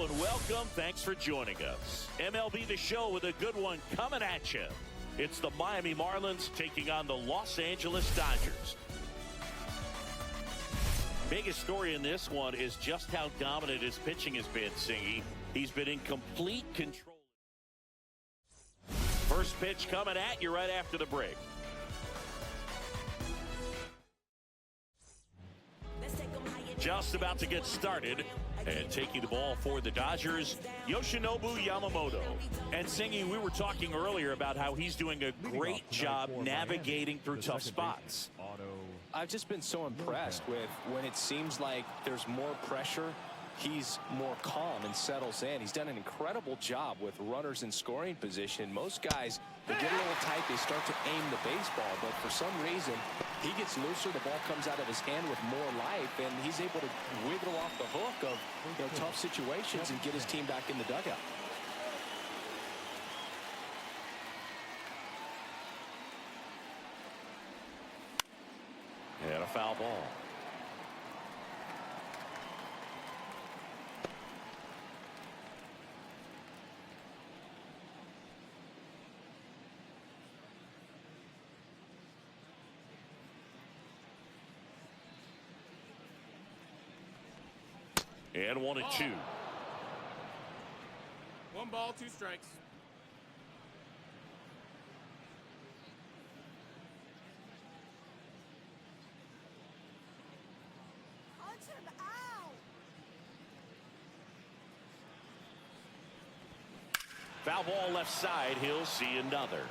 and welcome. Thanks for joining us. MLB The Show with a good one coming at you. It's the Miami Marlins taking on the Los Angeles Dodgers. Biggest story in this one is just how dominant his pitching has been, Singy. He's been in complete control. First pitch coming at you right after the break. Just about to get started, and taking the ball for the Dodgers, Yoshinobu Yamamoto. And Singy, we were talking earlier about how he's doing a great job navigating through tough spots. I've just been so impressed with when it seems like there's more pressure, he's more calm and settles in. He's done an incredible job with runners in scoring position. Most guys, they get a little tight, they start to aim the baseball, but for some reason, he gets looser, the ball comes out of his hand with more life, and he's able to wiggle off the hook of tough situations and get his team back in the dugout. And a foul ball. And 1-2. 1 ball, 2 strikes. Punch him out. Foul ball left side. He'll see another.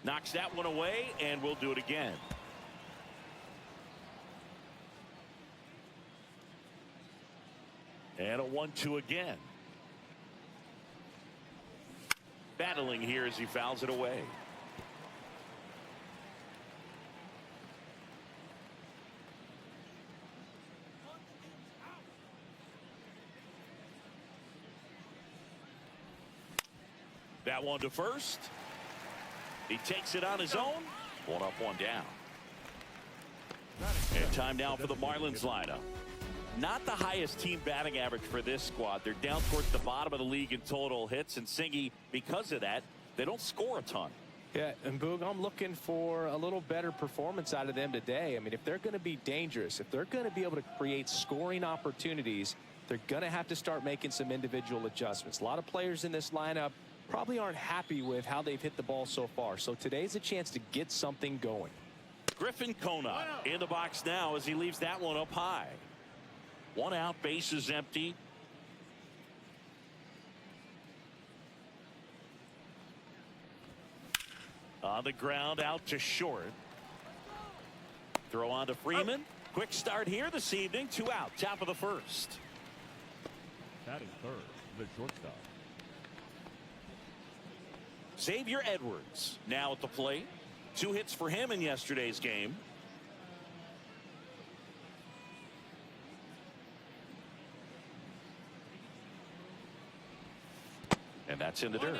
Knocks that one away, and we'll do it again. And a 1-2 again. Battling here as he fouls it away. That one to first. He takes it on his own. 1 up, 1 down. And time now for the Marlins lineup. Not the highest team batting average for this squad. They're down towards the bottom of the league in total hits, and Singy, because of that, they don't score a ton. Yeah, and Boog, I'm looking for a little better performance out of them today. I mean, if they're going to be dangerous, if they're going to be able to create scoring opportunities, they're going to have to start making some individual adjustments. A lot of players in this lineup probably aren't happy with how they've hit the ball so far. So today's a chance to get something going. Griffin Kona in the box now as he leaves that one up high. 1 out, bases empty. On the ground, out to short. Throw on to Freeman. Quick start here this evening. 2 out, top of the first. Batting third, the shortstop. Xavier Edwards now at the plate. 2 hits for him in yesterday's game. And that's in the dirt.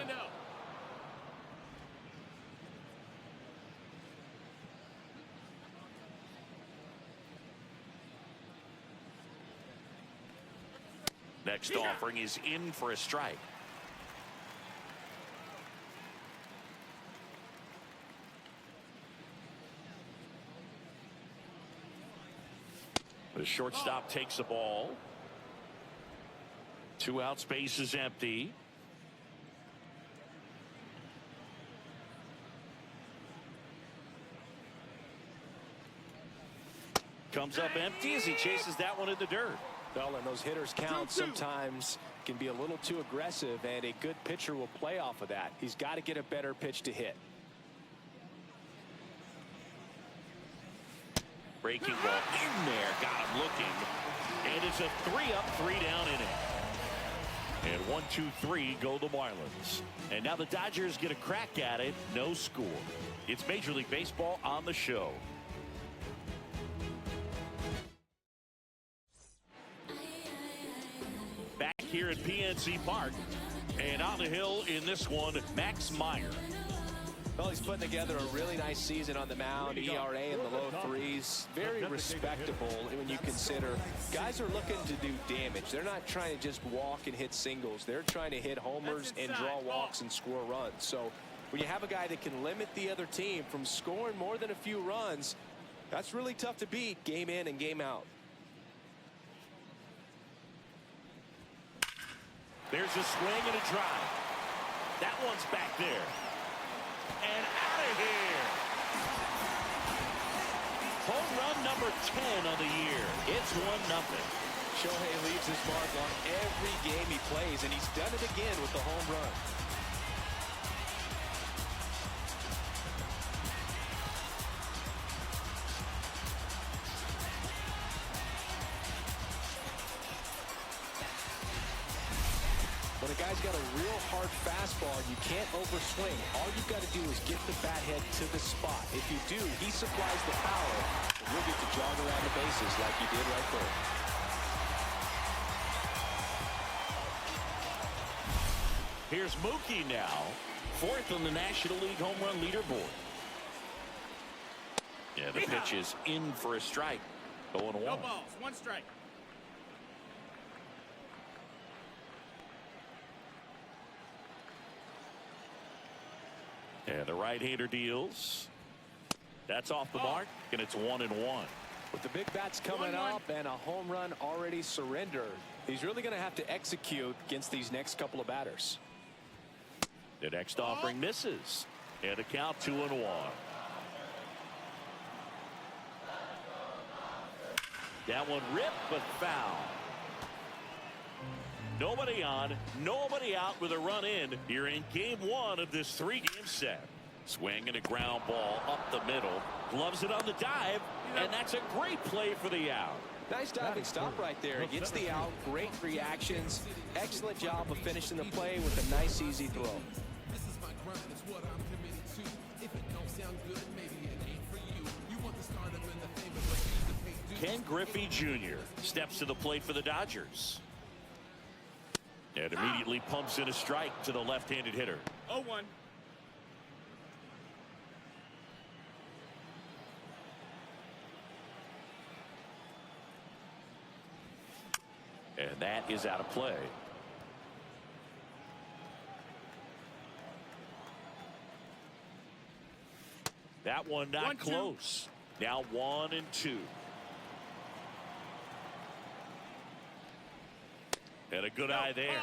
Next offering is in for a strike. The shortstop takes the ball. 2 outs, base is empty. Comes up empty as he chases that one in the dirt. Well, and those hitters count sometimes can be a little too aggressive, and a good pitcher will play off of that. He's got to get a better pitch to hit. Breaking ball in there, got him looking. And it's a 3-up, 3-down inning. And 1, 2, 3 go the Marlins. And now the Dodgers get a crack at it. No score. It's Major League Baseball on the show. Back here at PNC Park. And on the hill in this one, Max Meyer. Well, he's putting together a really nice season on the mound. ERA in the low threes. Very respectable when you consider guys are looking to do damage. They're not trying to just walk and hit singles. They're trying to hit homers and draw walks and score runs. So when you have a guy that can limit the other team from scoring more than a few runs, that's really tough to beat game in and game out. There's a swing and a drive. That one's back there. And out of here. Home run number 10 on the year. It's 1-0. Shohei leaves his mark on every game he plays, and he's done it again with the home run. When a guy's got a real hard fastball, you can't overswing. All you've got to do is get the bat head to the spot. If you do, he supplies the power, and you'll get to jog around the bases like he did right there. Here's Mookie now, 4th on the National League home run leaderboard. Yeah, the pitch is in for a strike. 0-1. No balls, 1 strike. And the right-hander deals. That's off the mark, and it's 1-1. With the big bats coming up and a home run already surrendered, he's really going to have to execute against these next couple of batters. The next offering misses. And a count 2-1. That one ripped, but foul. Nobody on, nobody out with a run in here in game 1 of this 3-game set. Swing and a ground ball up the middle. Gloves it on the dive, and that's a great play for the out. Nice diving stop right there. He gets the out. Great reactions. Excellent job of finishing the play with a nice, easy throw. Ken Griffey Jr. steps to the plate for the Dodgers. And immediately pumps in a strike to the left-handed hitter. 0-1. And that is out of play. That one not close. Now 1-2. And a good eye there.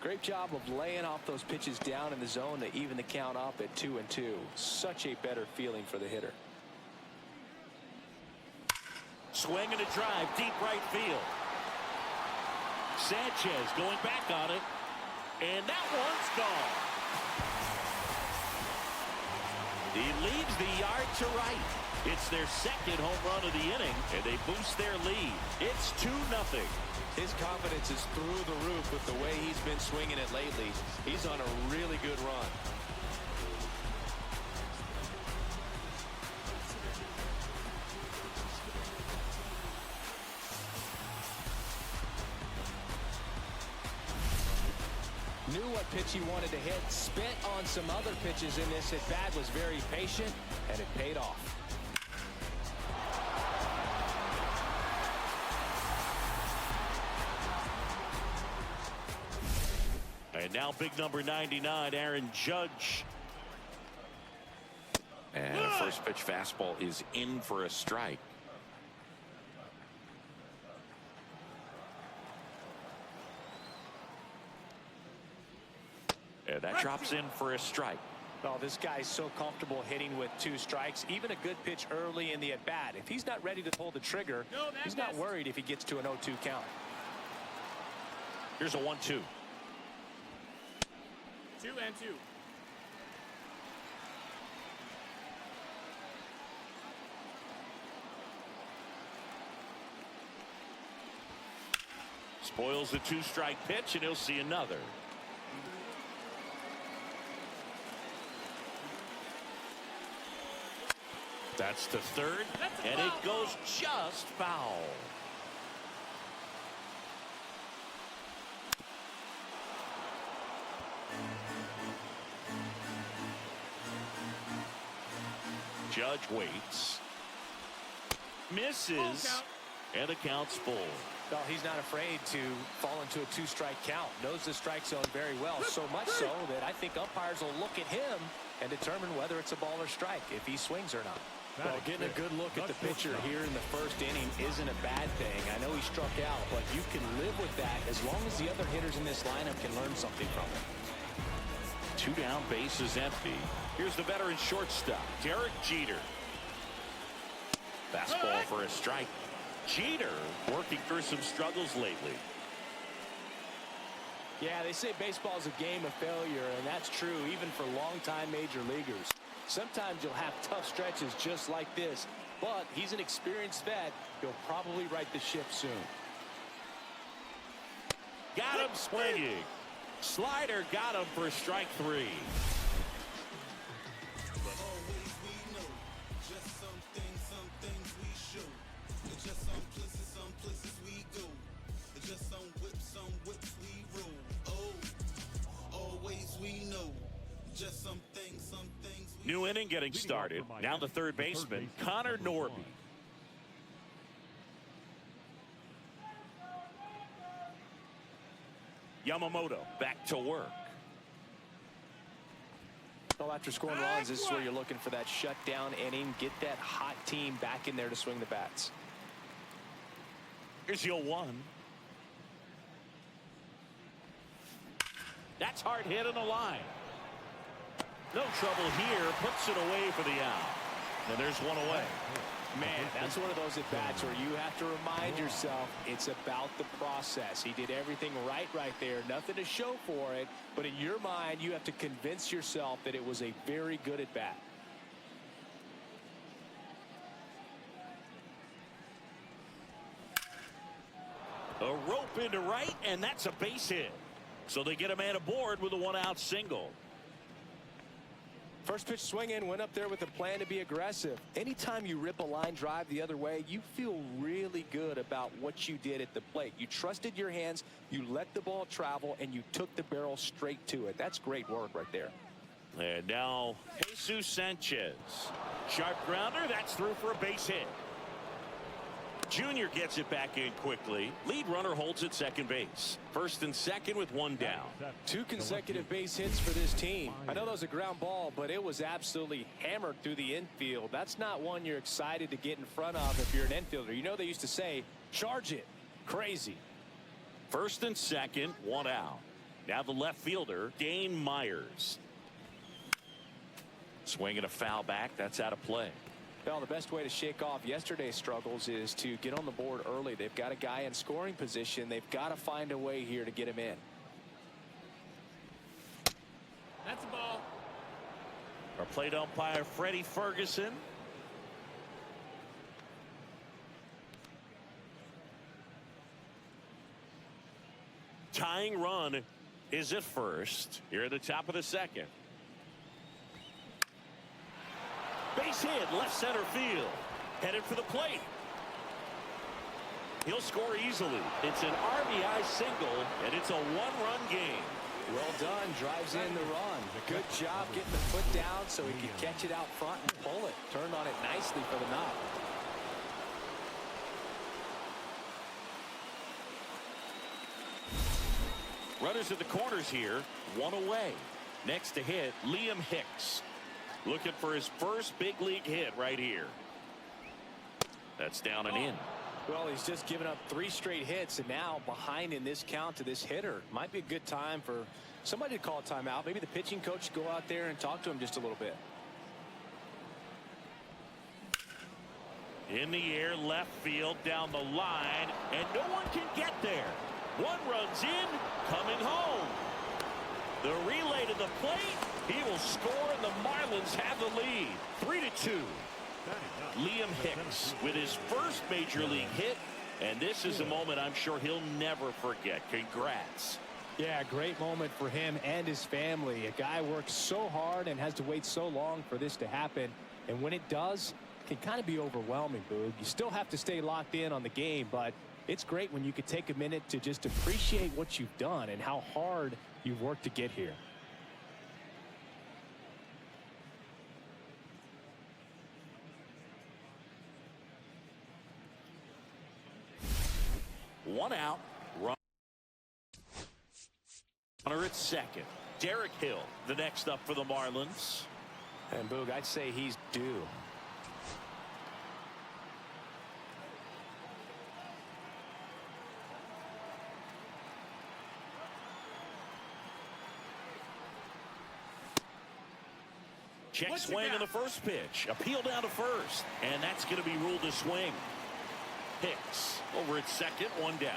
Great job of laying off those pitches down in the zone to even the count up at 2-2. Such a better feeling for the hitter. Swing and a drive, deep right field. Sanchez going back on it. And that one's gone. He leads the yard to right. It's their 2nd home run of the inning, and they boost their lead. It's 2-0. His confidence is through the roof with the way he's been swinging it lately. He's on a really good run. Knew what pitch he wanted to hit, spent on some other pitches in this at bat, was very patient, and it paid off. And now big number 99, Aaron Judge. And a first pitch fastball is in for a strike. And that drops in for a strike. Oh, this guy's so comfortable hitting with 2 strikes. Even a good pitch early in the at-bat. If he's not ready to pull the trigger, he's not worried if he gets to an 0-2 count. Here's a 1-2. 2-2. Spoils the 2-strike pitch, and he'll see another. That's to third, and it goes just foul. Judge waits. Misses. And the count's full. Well, he's not afraid to fall into a 2-strike count. Knows the strike zone very well. So much so that I think umpires will look at him and determine whether it's a ball or strike, if he swings or not. Well, getting a good look at the pitcher here in the first inning isn't a bad thing. I know he struck out, but you can live with that as long as the other hitters in this lineup can learn something from it. 2 down, bases empty. Here's the veteran shortstop, Derek Jeter. Fastball for a strike. Jeter working through some struggles lately. Yeah, they say baseball is a game of failure, and that's true even for longtime major leaguers. Sometimes you'll have tough stretches just like this, but he's an experienced vet. He'll probably right the ship soon. Got him swinging. Slider got him for strike 3. New inning getting started. Now the third baseman, Connor Norby. Yamamoto back to work. Well, after scoring runs, this is where you're looking for that shutdown inning. Get that hot team back in there to swing the bats. Here's your 1. That's hard hit on the line. No trouble here. Puts it away for the out. And there's one away. Man, that's one of those at-bats where you have to remind yourself it's about the process. He did everything right there. Nothing to show for it. But in your mind, you have to convince yourself that it was a very good at-bat. A rope into right, and that's a base hit. So they get a man aboard with a 1-out single. First pitch swinging, went up there with a plan to be aggressive. Anytime you rip a line drive the other way, you feel really good about what you did at the plate. You trusted your hands, you let the ball travel, and you took the barrel straight to it. That's great work right there. And now Jesus Sanchez. Sharp grounder, that's through for a base hit. Junior gets it back in quickly. Lead runner holds at second base. First and second with 1 down. 2 consecutive base hits for this team. I know that was a ground ball, but it was absolutely hammered through the infield. That's not one you're excited to get in front of if you're an infielder. You know they used to say, charge it. Crazy. First and second, 1 out. Now the left fielder, Dane Myers. Swinging a foul back. That's out of play. Well, the best way to shake off yesterday's struggles is to get on the board early. They've got a guy in scoring position. They've got to find a way here to get him in. That's a ball. Our plate umpire, Freddie Ferguson. Tying run is at first. Here at the top of the second. Base hit, left center field. Headed for the plate. He'll score easily. It's an RBI single, and it's a 1-run game. Well done. Drives in the run. Good job getting the foot down so he could catch it out front and pull it. Turned on it nicely for the knock. Runners at the corners here. 1 away. Next to hit, Liam Hicks. Looking for his first big league hit right here. That's down and in. Well, he's just given up 3 straight hits, and now behind in this count to this hitter. Might be a good time for somebody to call a timeout. Maybe the pitching coach should go out there and talk to him just a little bit. In the air, left field, down the line, and no one can get there. 1 runs in, coming home. The relay to the plate. He will score, and the Marlins have the lead. 3-2. Liam Hicks with his first major league hit, and this is a moment I'm sure he'll never forget. Congrats. Yeah, great moment for him and his family. A guy works so hard and has to wait so long for this to happen, and when it does, it can kind of be overwhelming, Boog. You still have to stay locked in on the game, but it's great when you could take a minute to just appreciate what you've done and how hard you've worked to get here. One out. Runner at second. Derek Hill, the next up for the Marlins. And Boog, I'd say he's due. Check swing on the first pitch. Appeal down to first. And that's going to be ruled a swing. Hicks over at second, one down.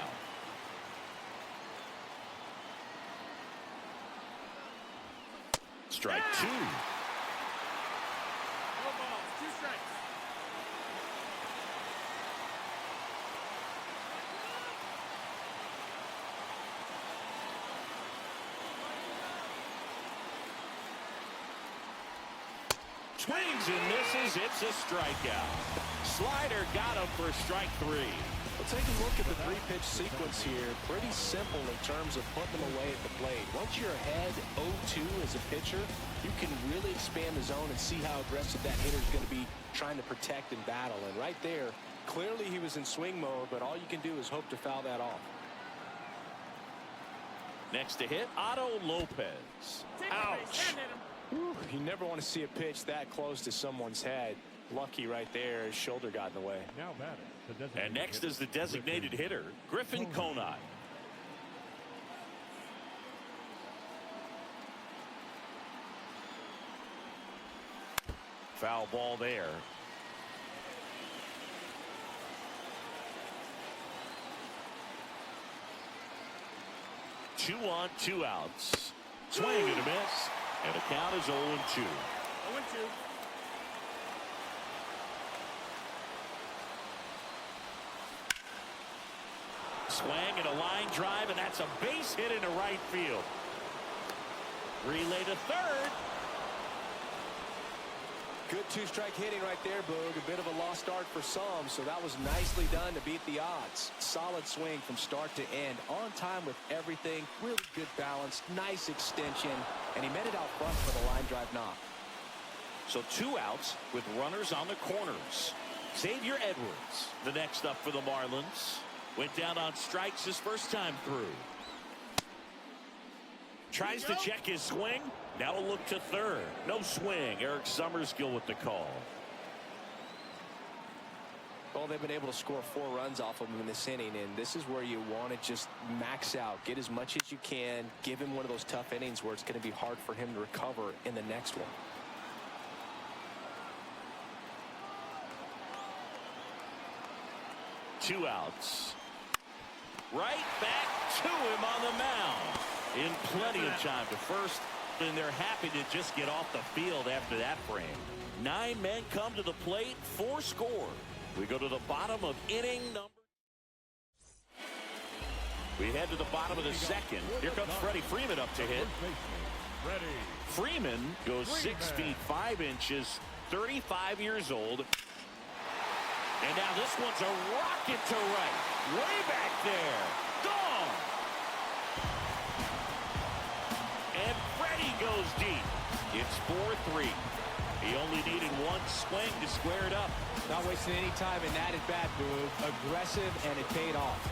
Strike two. No balls, 2 strikes. Swings and misses. It's a strikeout. Slider got him for strike 3. Well, take a look at the 3-pitch sequence here. Pretty simple in terms of putting them away at the plate. Once you're ahead 0-2 as a pitcher, you can really expand the zone and see how aggressive that hitter is going to be trying to protect and battle. And right there, clearly he was in swing mode, but all you can do is hope to foul that off. Next to hit, Otto Lopez. Ouch. Whew, you never want to see a pitch that close to someone's head. Lucky right there, his shoulder got in the way. Now batting. And next is the designated hitter, Griffin Conine. Foul ball there. Two on, 2 outs. Swing and a miss. And the count is 0-2. 0-2. Swing and a line drive, and that's a base hit into right field. Relay to third. Good 2-strike hitting right there, Boog. A bit of a lost start for some, so that was nicely done to beat the odds. Solid swing from start to end. On time with everything. Really good balance. Nice extension. And he met it out front for the line drive knock. So 2 outs with runners on the corners. Xavier Edwards, the next up for the Marlins. Went down on strikes his first time through. Tries to check his swing. Now a look to third. No swing. Eric Summerskill with the call. Well, they've been able to score 4 runs off of him in this inning, and this is where you want to just max out. Get as much as you can. Give him one of those tough innings where it's going to be hard for him to recover in the next one. Two outs. Right back to him on the mound. In plenty of time to first, and they're happy to just get off the field after that frame. 9 men come to the plate, 4 score. We go to the bottom of inning number. We head to the bottom of the second. Here comes Freddie Freeman up to hit. Freeman goes 6 feet 5 inches, 35 years old. And now this one's a rocket to right. Way back there. Gone. And Freddie goes deep. It's 4-3. He only needed 1 swing to square it up. Not wasting any time in that at-bat, Boog. Aggressive, and it paid off.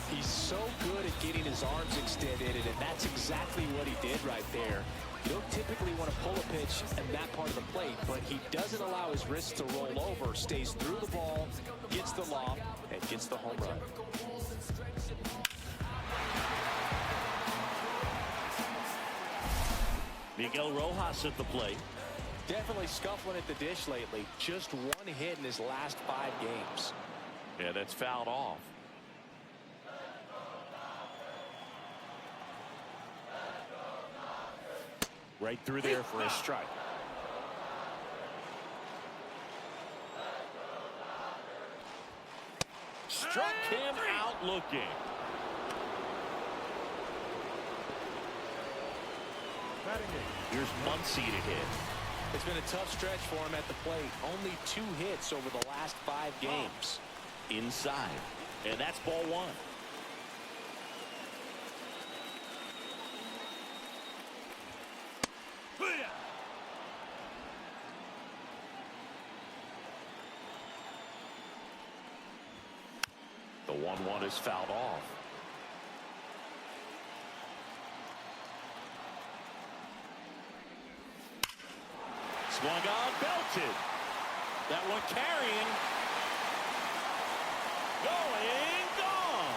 He's so good at getting his arms extended, and that's exactly what he did right there. You don't typically want to pull a pitch in that part of the plate, but he doesn't allow his wrists to roll over, stays through the ball, gets the loft, and gets the home run. Miguel Rojas at the plate. Definitely scuffling at the dish lately. Just 1 hit in his last 5 games. Yeah, that's fouled off. Right through there for a strike. Struck him out looking. Here's Muncy to hit. It's been a tough stretch for him at the plate. Only 2 hits over the last 5 games. Inside. And that's ball 1. 1-1 is fouled off. Swung on, belted. That one carrying. Going, gone.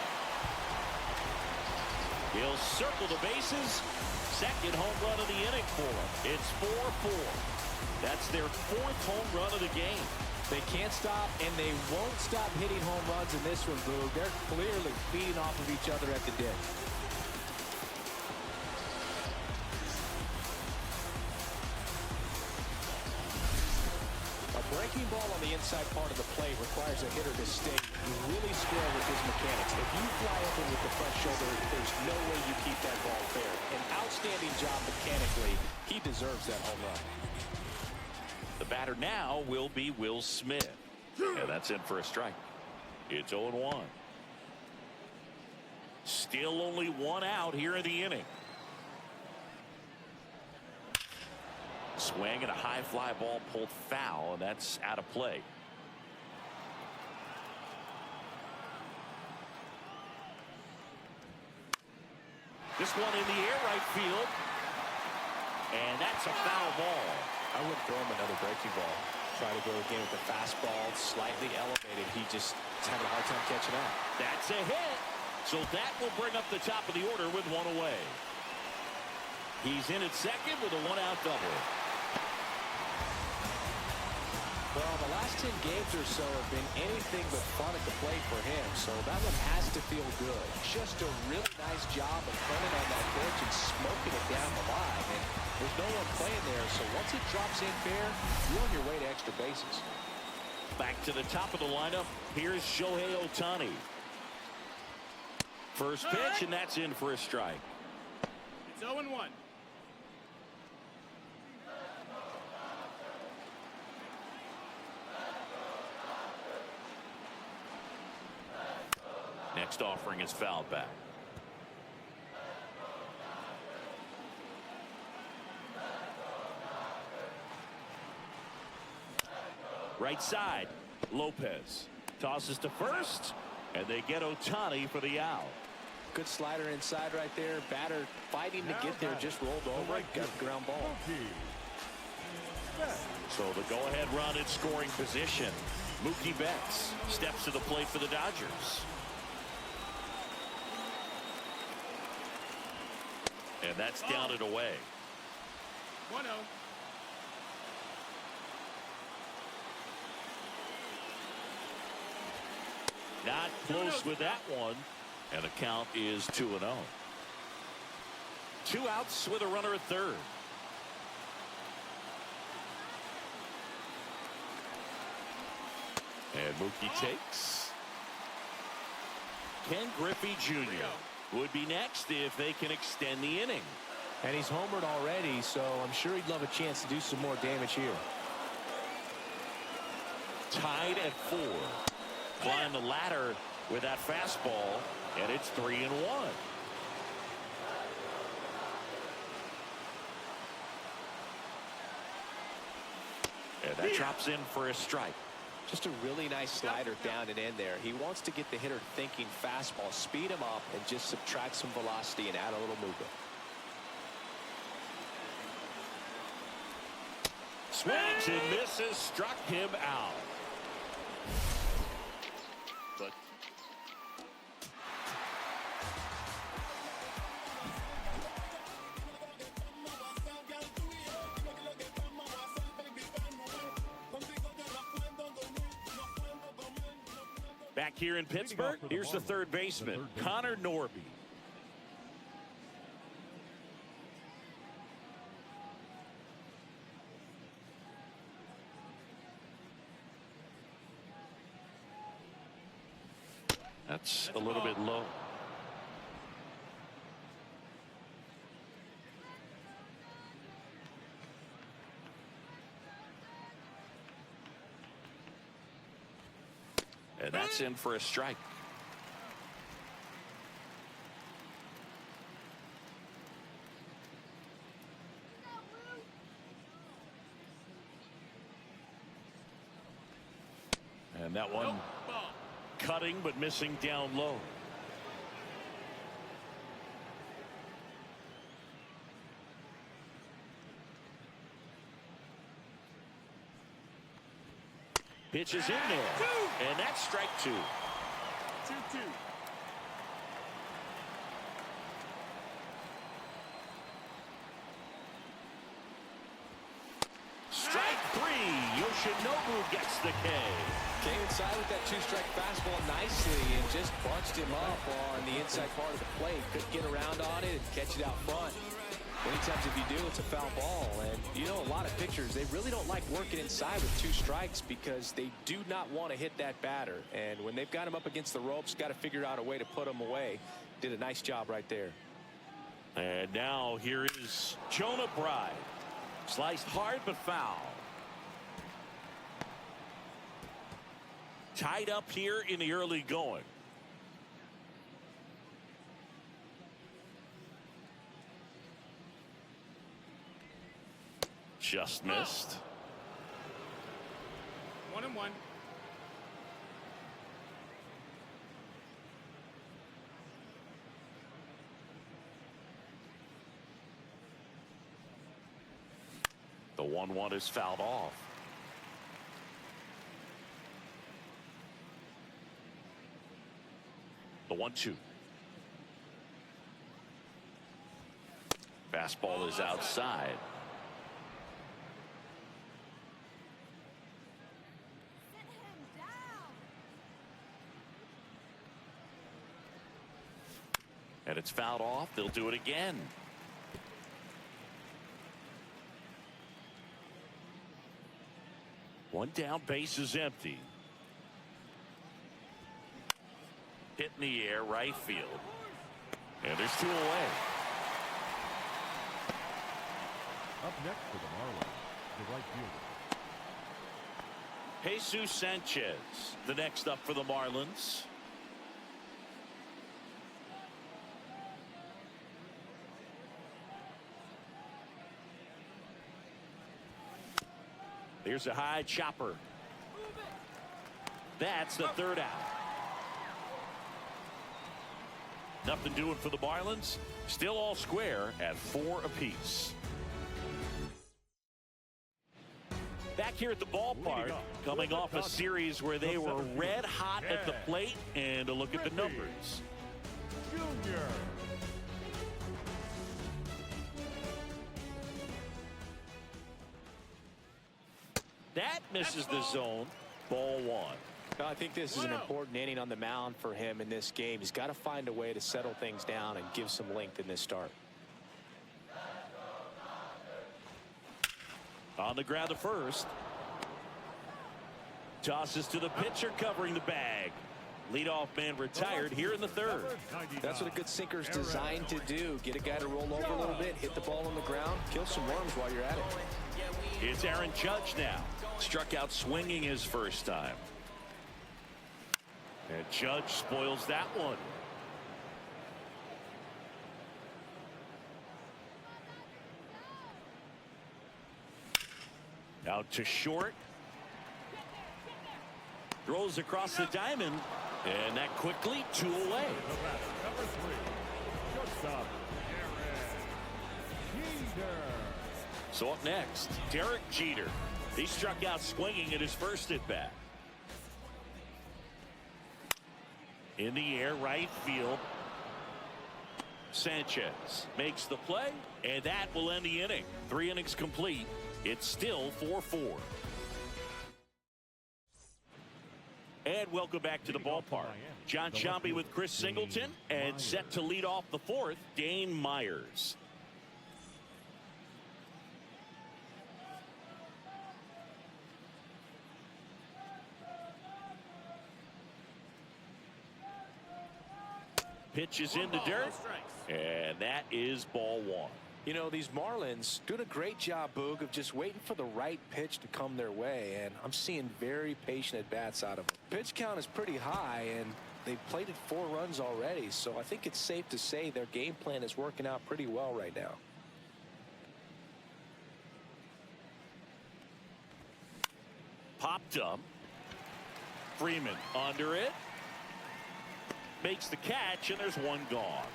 He'll circle the bases. Second home run of the inning for him. It's 4-4. That's their fourth home run of the game. They can't stop, and they won't stop hitting home runs in this one, Boog. They're clearly feeding off of each other at the ditch. A breaking ball on the inside part of the plate requires a hitter to stay really square with his mechanics. If you fly up with the front shoulder, there's no way you keep that ball fair. An outstanding job mechanically. He deserves that home run. The batter now will be Will Smith. And that's in for a strike. It's 0-1. Still only one out here in the inning. Swing and a high fly ball pulled foul, and that's out of play. This one in the air, right field. And that's a foul ball. I wouldn't throw him another breaking ball. Try to go again with the fastball, slightly elevated. He just is having a hard time catching up. That's a hit. So that will bring up the top of the order with one away. He's in at second with a one-out double. Well, the last 10 games or so have been anything but fun at the plate for him, so that one has to feel good. Just a really nice job of turning on that pitch and smoking it down the line. And there's no one playing there, so once it drops in fair, you're on your way to extra bases. Back to the top of the lineup. Here's Shohei Ohtani. First pitch, and that's in for a strike. It's 0-1. Next offering is fouled back. Right side, Lopez tosses to first, and they get Ohtani for the out. Good slider inside right there. Batter fighting to get there, just rolled over. Got the ground ball. So the go-ahead run in scoring position. Mookie Betts steps to the plate for the Dodgers. And that's down and away. 1-0. Not close with that one. And the count is 2-0. 2 outs with a runner at third. And Mookie takes. Ken Griffey Jr. would be next if they can extend the inning. And he's homered already, so I'm sure he'd love a chance to do some more damage here. Tied at 4. Climb the ladder with that fastball, and it's 3-1. And that drops in for a strike. Just a really nice slider down and in there. He wants to get the hitter thinking fastball, speed him up, and just subtract some velocity and add a little movement. Swings and misses, struck him out. But back here in Pittsburgh, here's the third baseman, Connor Norby. That's a little bit low. And that's in for a strike. And that one cutting but missing down low. Pitch is in there. And that's strike 2. 2-2. Strike 3. Yoshinobu gets the K. Came inside with that 2-strike fastball nicely and just bunched him up on the inside part of the plate. Couldn't get around on it and catch it out front. Many times if you do, it's a foul ball. And you know, a lot of pitchers, they really don't like working inside with 2 strikes because they do not want to hit that batter. And when they've got him up against the ropes, got to figure out a way to put him away. Did a nice job right there. And now here is Jonah Bride. Sliced hard but foul. Tied up here in the early going. Just missed. 1-1. The 1-1 is fouled off. The 1-2. Fastball is outside. Sit him down. And it's fouled off. They'll do it again. One down, base is empty. Hit in the air, right field. And there's 2 away. Up next for the Marlins, the right fielder. Jesus Sanchez, the next up for the Marlins. Here's a high chopper. That's the 3rd out. Nothing doing for the Marlins. Still all square at 4 apiece. Back here at the ballpark, coming off a series where they were red hot at the plate, and a look at the numbers. Junior. That misses the zone. Ball 1. I think this is an important inning on the mound for him in this game. He's got to find a way to settle things down and give some length in this start. On the ground to first. Tosses to the pitcher covering the bag. Leadoff man retired here in the 3rd. That's what a good sinker is designed to do. Get a guy to roll over a little bit, hit the ball on the ground, kill some worms while you're at it. It's Aaron Judge now. Struck out swinging his first time. And Judge spoils that one. Out to short. Throws across the diamond. And that quickly 2 away. Number 3, shortstop, Jeter. So up next, Derek Jeter. He struck out swinging at his first at bat. In the air, right field. Sanchez makes the play, and that will end the inning. 3 innings complete. It's still 4-4. And welcome back to the ballpark. John Sciambi with Chris Singleton, and set to lead off the 4th, Dane Myers. Pitch is in the dirt, and that is ball 1. You know, these Marlins doing a great job, Boog, of just waiting for the right pitch to come their way, and I'm seeing very patient at-bats out of them. Pitch count is pretty high, and they've plated 4 runs already, so I think it's safe to say their game plan is working out pretty well right now. Popped up. Freeman under it. makes the catch, and there's one gone.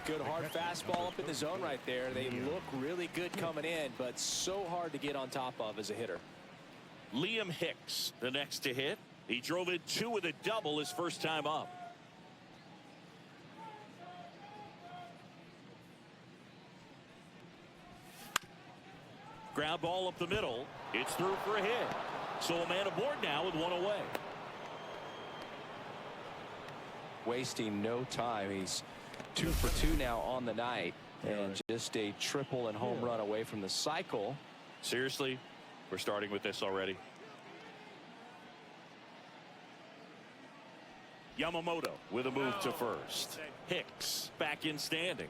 Good hard fastball up in the zone right there. They look really good coming in, but so hard to get on top of as a hitter. Liam Hicks, the next to hit. He drove in 2 with a double his first time up. Ground ball up the middle. It's through for a hit. So a man aboard now with 1 away. Wasting no time. He's 2 for 2 now on the night, and just a triple and home run away from the cycle. Seriously, we're starting with this already. Yamamoto with a move to first. Hicks back in standing.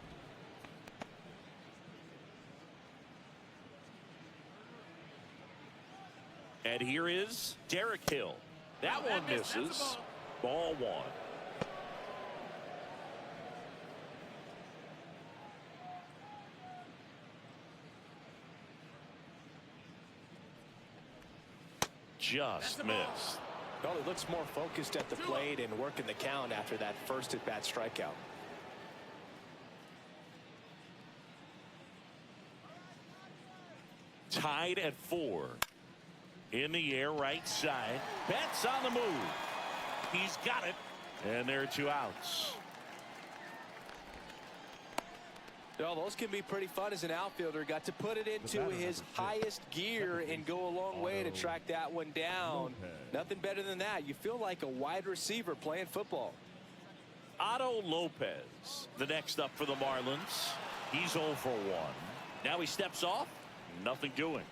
And here is Derek Hill. That one misses. Ball 1. Just missed. Well, he looks more focused at the plate and working the count after that first at-bat strikeout. Tied at 4. In the air, right side. Betts on the move. He's got it. And there are 2 outs. Well, those can be pretty fun as an outfielder. Got to put it into his highest gear and go a long way to track that one down. Nothing better than that. You feel like a wide receiver playing football. Otto Lopez, the next up for the Marlins. He's 0 for 1. Now he steps off. Nothing doing.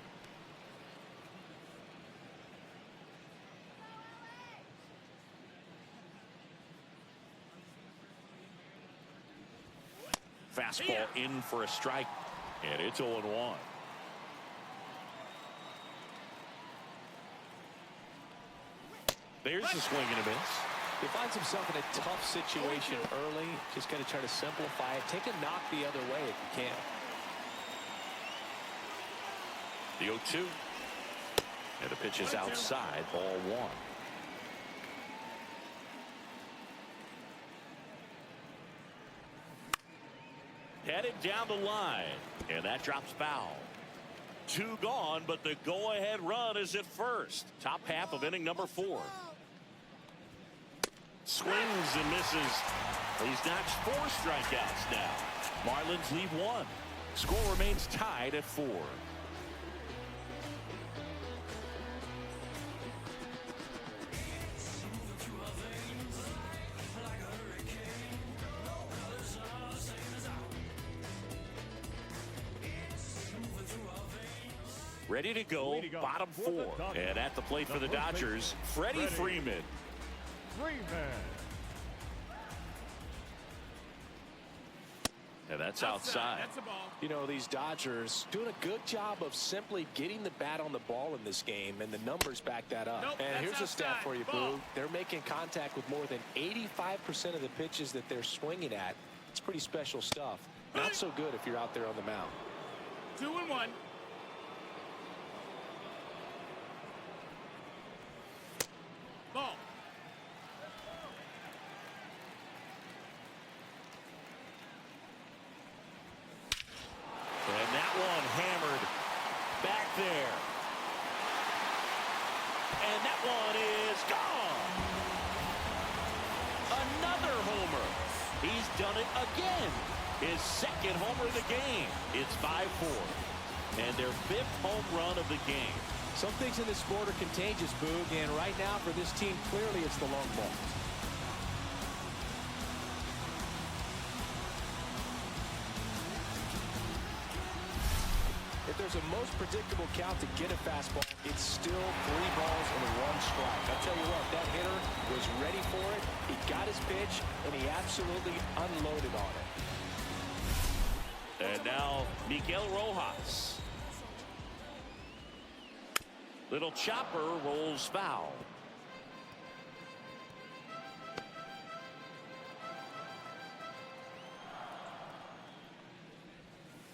Fastball in for a strike, and it's 0-1. There's a swing and a miss. He finds himself in a tough situation early. Just got to try to simplify it. Take a knock the other way if you can. The 0-2. And the pitch is outside. Ball 1. Headed down the line, and that drops foul. 2 gone, but the go-ahead run is at first. Top half of inning number 4. Swings and misses. He's notched 4 strikeouts now. Marlins leave 1. Score remains tied at 4. Ready to go, bottom 4. And at the plate for the Dodgers, Freddie Freeman. And that's outside. That's a ball. You know, these Dodgers doing a good job of simply getting the bat on the ball in this game, and the numbers back that up. Nope, and here's a outside. stat for you, Ball. Boo. They're making contact with more than 85% of the pitches that they're swinging at. It's pretty special stuff. Not so good if you're out there on the mound. 2-1. Ball. And that one hammered back there. And that one is gone. Another homer. He's done it again. His 2nd homer of the game. It's 5-4. And their 5th home run of the game. Some things in this sport are contagious, Boog, and right now for this team, clearly it's the long ball. If there's a most predictable count to get a fastball, it's still 3 balls and 1 strike. I'll tell you what, that hitter was ready for it. He got his pitch, and he absolutely unloaded on it. And now Miguel Rojas. Little chopper rolls foul.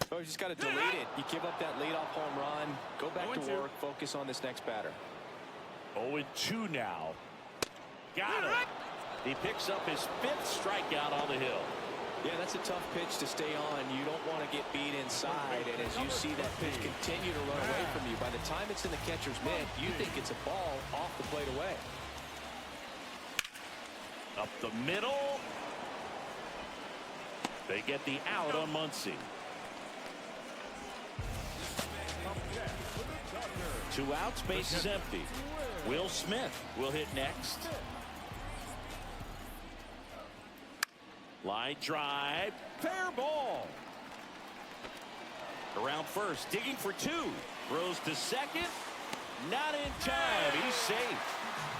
So you just got to delete it. You give up that leadoff home run. Go back to work. Focus on this next batter. 0-2 now. Got it. He picks up his 5th strikeout on the hill. Yeah, that's a tough pitch to stay on. You don't want to get beat inside, and as you see that pitch continue to run away from you, by the time it's in the catcher's mitt, you think it's a ball off the plate away. Up the middle. They get the out on Muncy. 2 outs, base is empty. Will Smith will hit next. Line drive, fair ball. Around first, digging for 2. Throws to second. Not in time. He's safe.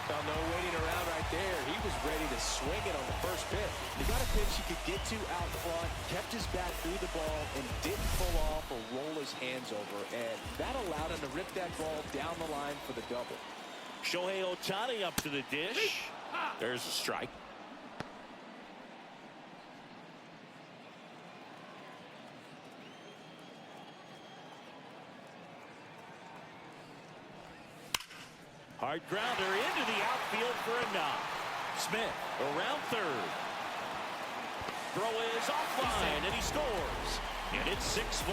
Well, no waiting around right there. He was ready to swing it on the first pitch. He got a pitch he could get to out front, kept his bat through the ball, and didn't pull off or roll his hands over. And that allowed him to rip that ball down the line for the double. Shohei Ohtani up to the dish. There's a strike. Hard grounder into the outfield for a knock. Smith around third. Throw is offline, and he scores. And it's 6-4.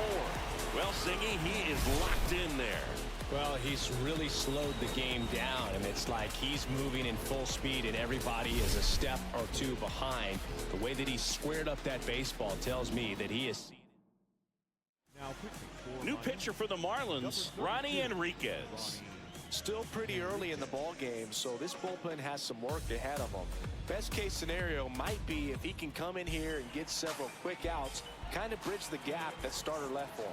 Well, Singy, he is locked in there. Well, he's really slowed the game down, and it's like he's moving in full speed, and everybody is a step or 2 behind. The way that he squared up that baseball tells me that he is. New pitcher for the Marlins, Ronnie Enriquez. Still pretty early in the ball game, so this bullpen has some work ahead of him. Best case scenario might be if he can come in here and get several quick outs, kind of bridge the gap that starter left for him.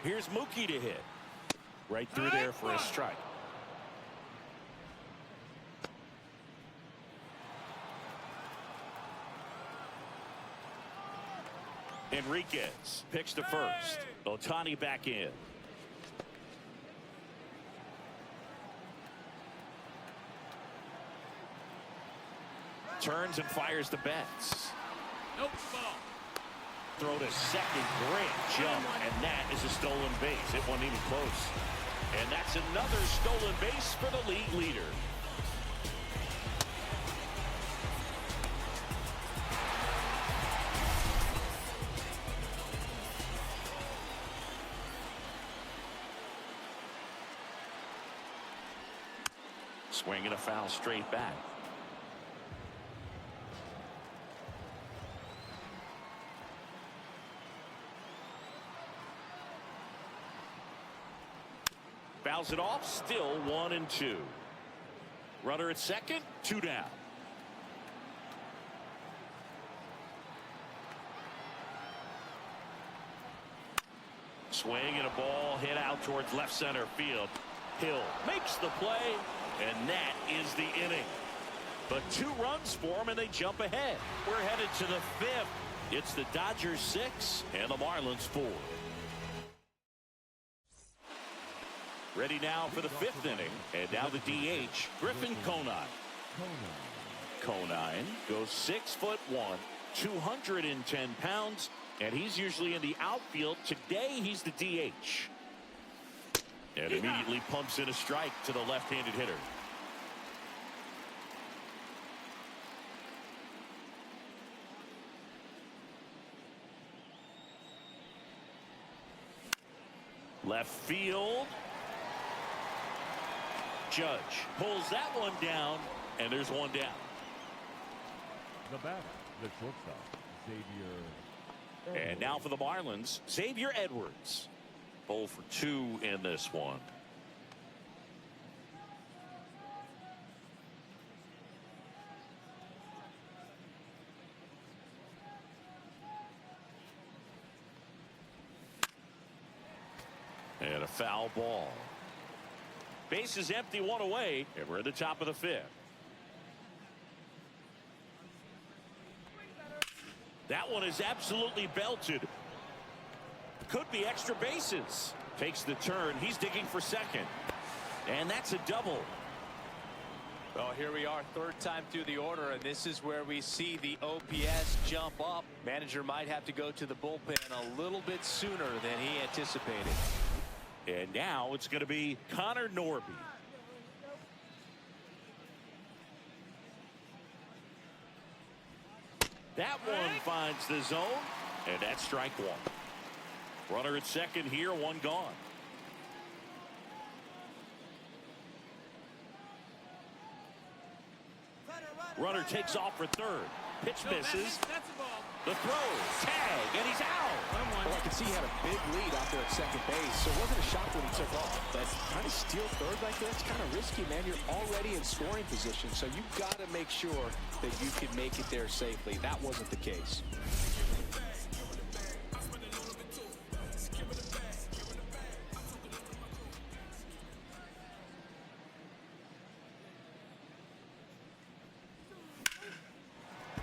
Here's Mookie to hit. Right through there for a strike. Enriquez pitch to first. Ohtani back in. Turns and fires the bats. Nope, ball. Throw to second, great jump, and that is a stolen base. It wasn't even close. And that's another stolen base for the league leader. Swing and a foul straight back. Fouls it off, still 1-2. Runner at second, 2 down. Swing and a ball hit out towards left center field. Hill makes the play, and that is the inning. But 2 runs for him, and they jump ahead. We're headed to the 5th. It's the Dodgers 6 and the Marlins 4. Ready now for the 5th inning, and now the DH, Griffin Conine. Conine goes 6'1", 210 pounds, and he's usually in the outfield. Today, he's the DH. And immediately pumps in a strike to the left-handed hitter. Left field. Judge pulls that one down, and there's one down. The batter, the shortstop, Xavier. And now for the Marlins, Xavier Edwards. 0 for 2 in this one. And a foul ball. Base is empty, 1 away, and we're at the top of the 5th. That one is absolutely belted. Could be extra bases. Takes the turn. He's digging for second. And that's a double. Well, here we are, 3rd time through the order, and this is where we see the OPS jump up. Manager might have to go to the bullpen a little bit sooner than he anticipated. And now it's going to be Connor Norby. That one finds the zone, and that's strike one. Runner at second here, one gone. Runner takes off for third. Pitch misses. That's a ball. The throw, tag, and he's out. Well, I can see he had a big lead out there at second base, so it wasn't a shot when he took off. But kind of steal third like that, it's kind of risky, man. You're already in scoring position, so you've got to make sure that you can make it there safely. That wasn't the case.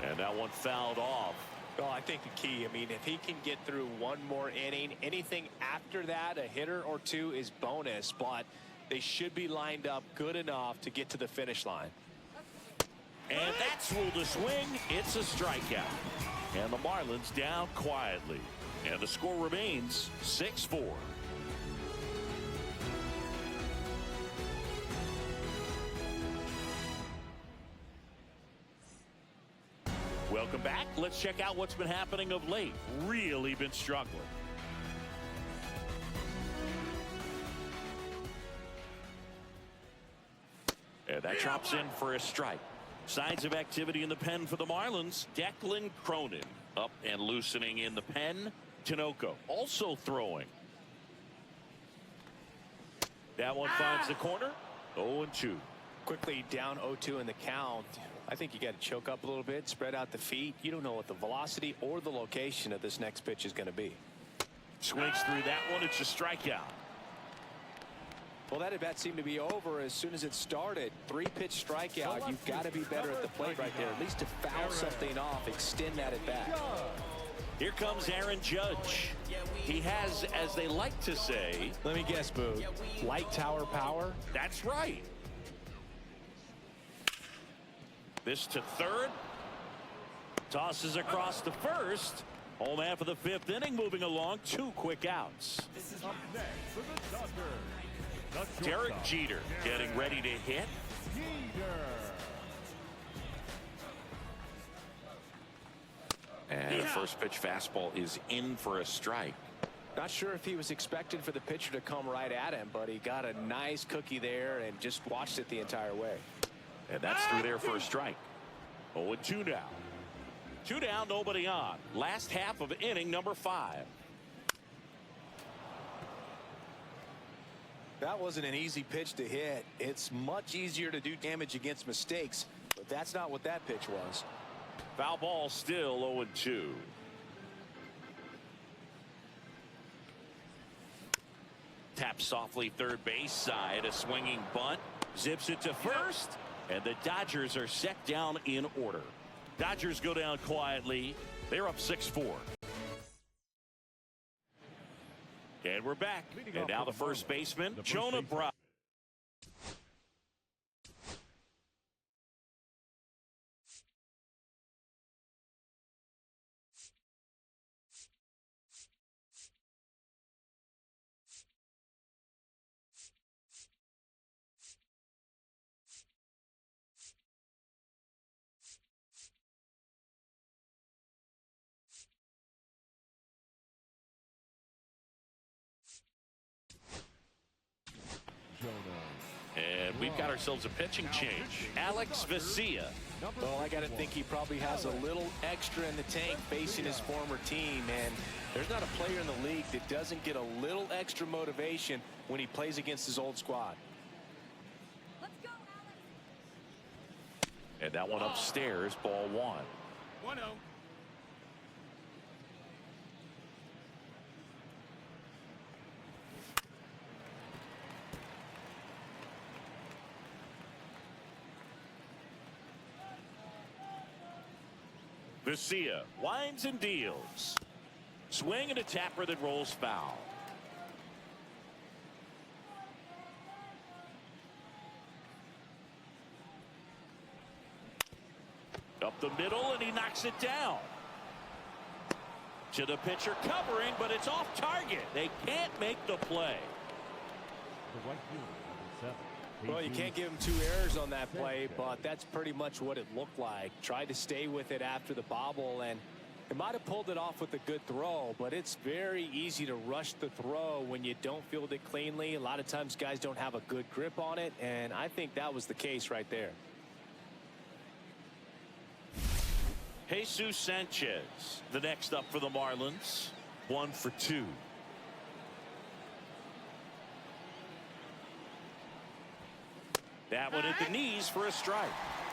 And that one fouled off. Well, I think the key, I mean, if he can get through one more inning, anything after that, a hitter or two is bonus, but they should be lined up good enough to get to the finish line. And that's ruled a swing. It's a strikeout. And the Marlins down quietly. And the score remains 6-4. Welcome back. Let's check out what's been happening of late. Really been struggling. And that chops in for a strike. Signs of activity in the pen for the Marlins. Declan Cronin up and loosening in the pen. Tinoco also throwing. That one finds the corner. 0-2. Quickly down 0-2 in the count. I think you got to choke up a little bit, spread out the feet. You don't know what the velocity or the location of this next pitch is going to be. Swings through that one. It's a strikeout. Well, that at bat seemed to be over as soon as it started. 3-pitch strikeout. You've got to be better at the plate right there, at least to foul something off, extend that at bat. Here comes Aaron Judge. He has, as they like to say, let me guess, Boo, light tower power? That's right. This to third. Tosses across to first. Home half of the fifth inning moving along. 2 quick outs. Up next for the Dodgers, the Derek shortstop, Jeter getting ready to hit. Jeter. And the first pitch fastball is in for a strike. Not sure if he was expecting for the pitcher to come right at him, but he got a nice cookie there and just watched it the entire way. And that's through there for a strike. 0-2 now. 2 down, nobody on. Last half of inning number 5. That wasn't an easy pitch to hit. It's much easier to do damage against mistakes, but that's not what that pitch was. Foul ball still 0-2. Taps softly third base side. A swinging bunt. Zips it to first. And the Dodgers are set down in order. Dodgers go down quietly. They're up 6-4. And we're back. And now the first baseman, Jonah Bride. And we've got ourselves a pitching change. Alex Vesia. Well, I got to think he probably has a little extra in the tank facing his former team. And there's not a player in the league that doesn't get a little extra motivation when he plays against his old squad. Let's go, Alex. And that one upstairs, ball 1. 1-0. Vesia winds and deals. Swing and a tapper that rolls foul. Up the middle, and he knocks it down. To the pitcher covering, but it's off target. They can't make the play. The right fielder, number 7. Well, you can't give him 2 errors on that play, but that's pretty much what it looked like. Tried to stay with it after the bobble, and it might have pulled it off with a good throw, but it's very easy to rush the throw when you don't field it cleanly. A lot of times guys don't have a good grip on it, and I think that was the case right there. Jesus Sanchez, the next up for the Marlins. 1 for 2. That one at the knees for a strike.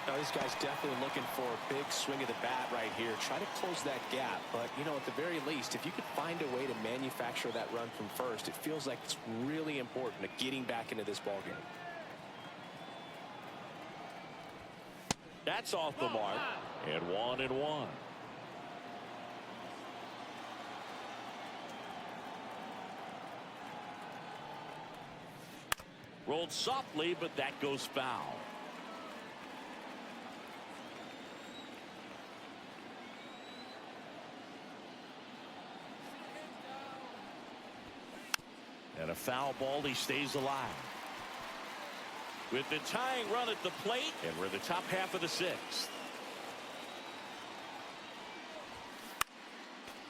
Now, this guy's definitely looking for a big swing of the bat right here. Try to close that gap. But, you know, at the very least, if you could find a way to manufacture that run from first, it feels like it's really important to getting back into this ballgame. That's off the mark. And 1-1. Rolled softly, but that goes foul. And a foul ball, he stays alive. With the tying run at the plate, and we're in the top half of the 6th.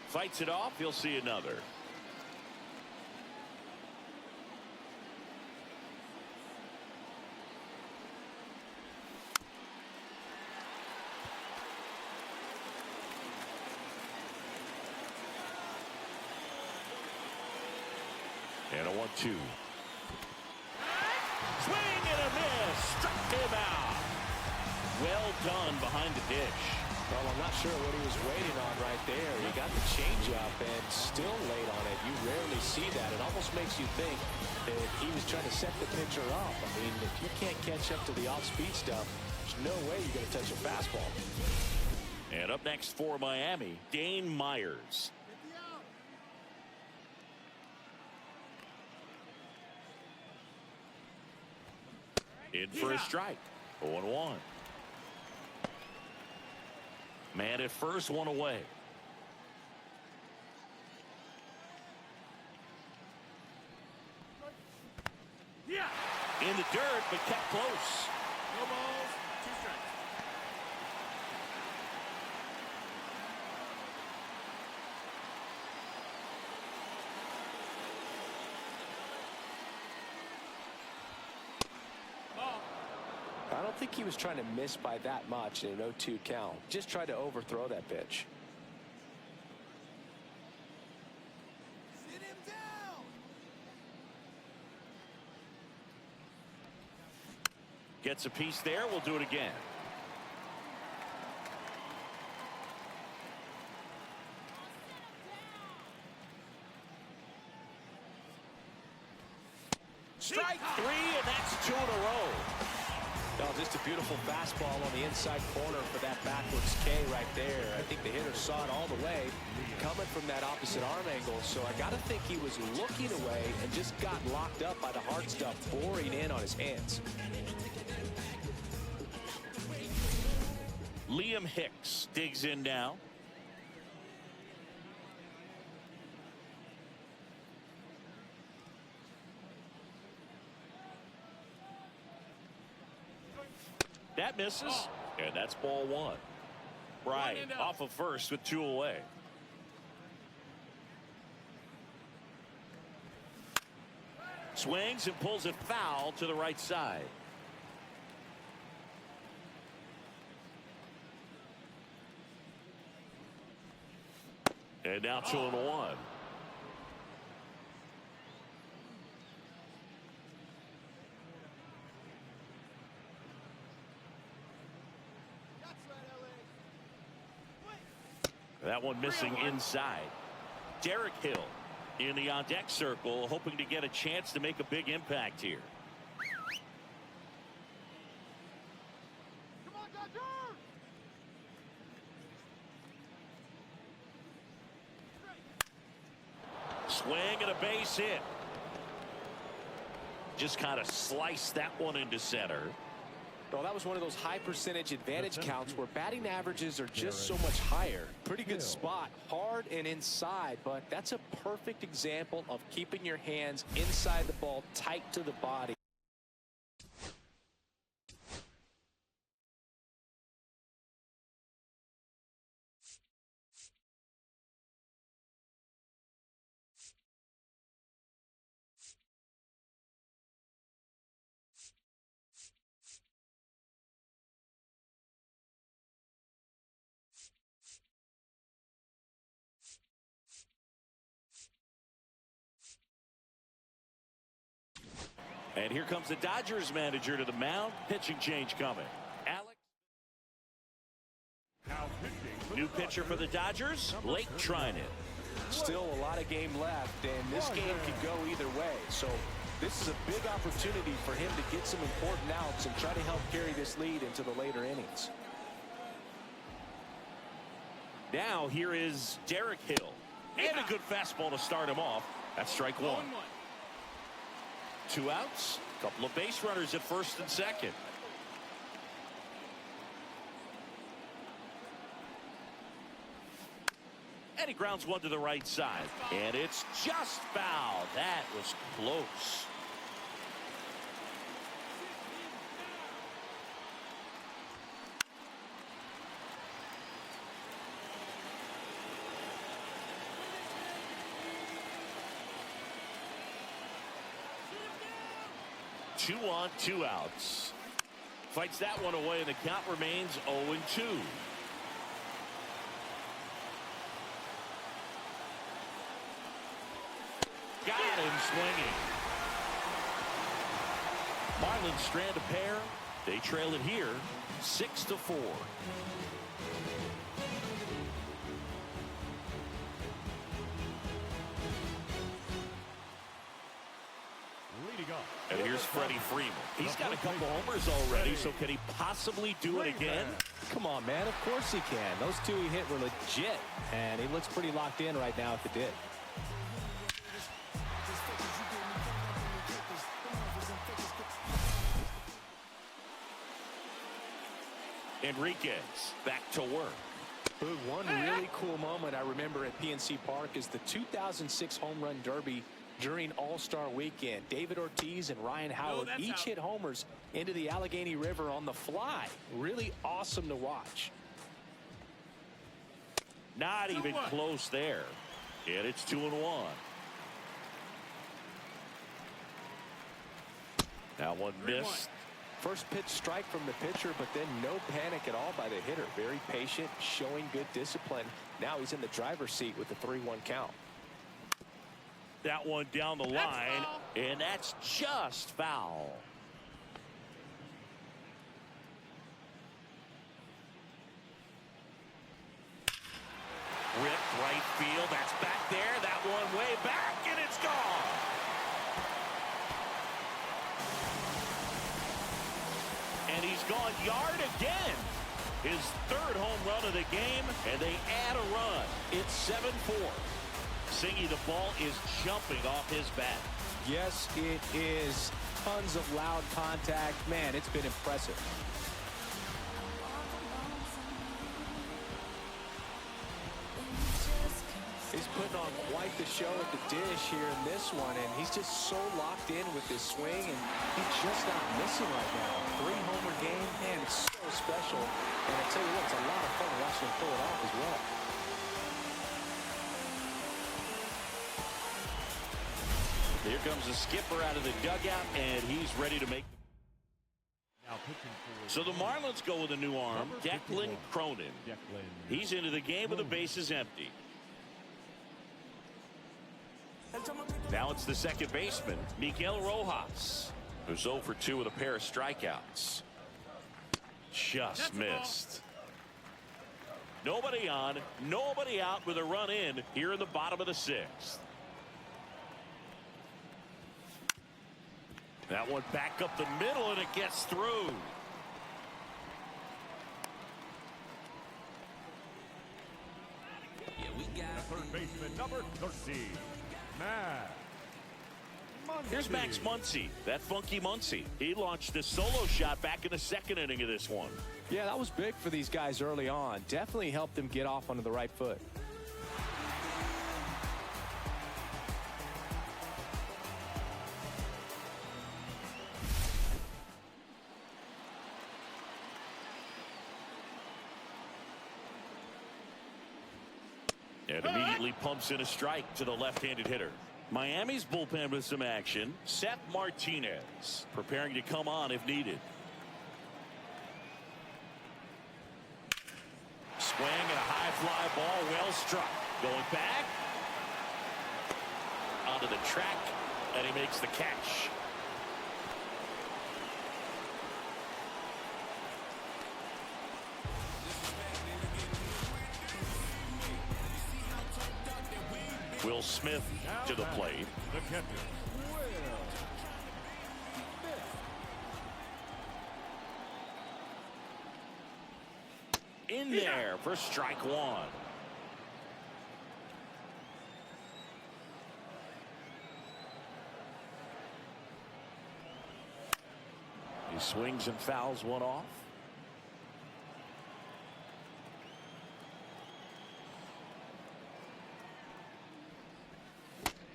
Fights it off, he'll see another. And a 1-2. Swing and a miss. Struck him out. Well done behind the dish. Well, I'm not sure what he was waiting on right there. He got the changeup and still late on it. You rarely see that. It almost makes you think that he was trying to set the pitcher up. I mean, if you can't catch up to the off-speed stuff, there's no way you're going to touch a fastball. And up next for Miami, Dane Myers. In for a strike. 0-1. Man at first, 1 away. Yeah. In the dirt, but kept close. No balls, 2 strikes. I don't think he was trying to miss by that much in an 0-2 count. Just tried to overthrow that pitch. Sit him down. Gets a piece there. We'll do it again. Strike 3, and that's 2 in a row. No, just a beautiful fastball on the inside corner for that backwards K right there. I think the hitter saw it all the way coming from that opposite arm angle. So I got to think he was looking away and just got locked up by the hard stuff boring in on his hands. Liam Hicks digs in now. That misses, and that's ball 1. Right off of first with 2 away. Swings and pulls it foul to the right side. And now 2-1. That one missing inside. Derek Hill in the on-deck circle, hoping to get a chance to make a big impact here. Come on, Dodger! Swing and a base hit. Just kind of sliced that one into center. Well, that was one of those high percentage advantage counts where batting averages are just so much higher. Pretty good spot, hard and inside, but that's a perfect example of keeping your hands inside the ball, tight to the body. And here comes the Dodgers manager to the mound. Pitching change coming. Alex. Now pitching. New pitcher for the Dodgers, Blake Trinan. Still a lot of game left, and this game could go either way. So this is a big opportunity for him to get some important outs and try to help carry this lead into the later innings. Now here is Derek Hill. And a good fastball to start him off. That's strike one. 2 outs. Couple of base runners at first and second. And he grounds one to the right side. And it's just foul. That was close. Two on, 2 outs. Fights that one away, and the count remains 0-2. Got him swinging. Marlins strand a pair. They trail it here 6-4. Leading up. And here's Freddie Freeman. He's got a couple homers already, so can he possibly do it again? Come on, man. Of course he can. Those two he hit were legit, and he looks pretty locked in right now if it did. Enriquez back to work. One really cool moment I remember at PNC Park is the 2006 Home Run Derby during All-Star Weekend. David Ortiz and Ryan Howard each hit homers into the Allegheny River on the fly. Really awesome to watch. Not even close there. And it's 2-1. Now one missed. First pitch strike from the pitcher, but then no panic at all by the hitter. Very patient, showing good discipline. Now he's in the driver's seat with the 3-1 count. That one down the line, and that's just foul. Ripped right field. That's back there. That one way back, and it's gone. And he's gone yard again. His 3rd home run of the game, and they add a run. It's 7-4. Singy, the ball is jumping off his bat. Yes, it is. Tons of loud contact. Man, it's been impressive. He's putting on quite the show at the dish here in this one, and he's just so locked in with this swing, and he's just not missing right now. 3-homer game, man, it's so special. And I tell you what, it's a lot of fun watching him pull it off as well. Here comes the skipper out of the dugout, and he's ready to make. Now pitching for. So the Marlins go with a new arm, Declan Cronin. Declan. He's into the game with the bases empty. Now it's the second baseman, Miguel Rojas, who's 0 for 2 with a pair of strikeouts. Just missed. Nobody on, nobody out with a run in here in the bottom of the 6th. That one back up the middle, and it gets through. The third baseman, number 13. Max. Here's Max Muncy, that funky Muncy. He launched a solo shot back in the 2nd inning of this one. Yeah, that was big for these guys early on. Definitely helped them get off onto the right foot. And immediately pumps in a strike to the left-handed hitter. Miami's bullpen with some action. Seth Martinez preparing to come on if needed. Swing and a high fly ball, well struck. Going back. Onto the track, and he makes the catch. Will Smith to the plate. The catcher, Will. In there for strike one. He swings and fouls one off.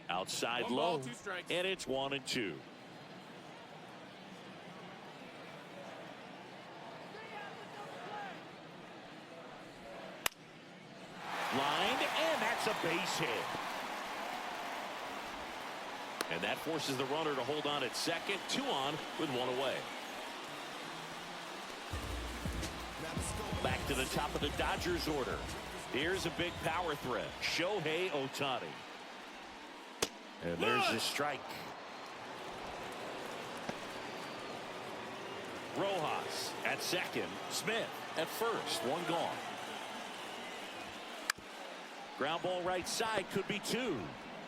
Outside One ball, low, 2 strikes. and it's 1-2. Lined, and that's a base hit. And that forces the runner to hold on at second. 2 on with 1 away. Back to the top of the Dodgers order. Here's a big power threat. Shohei Ohtani. And there's the strike. Rojas at second. Smith at first. 1 gone. Ground ball right side, could be 2.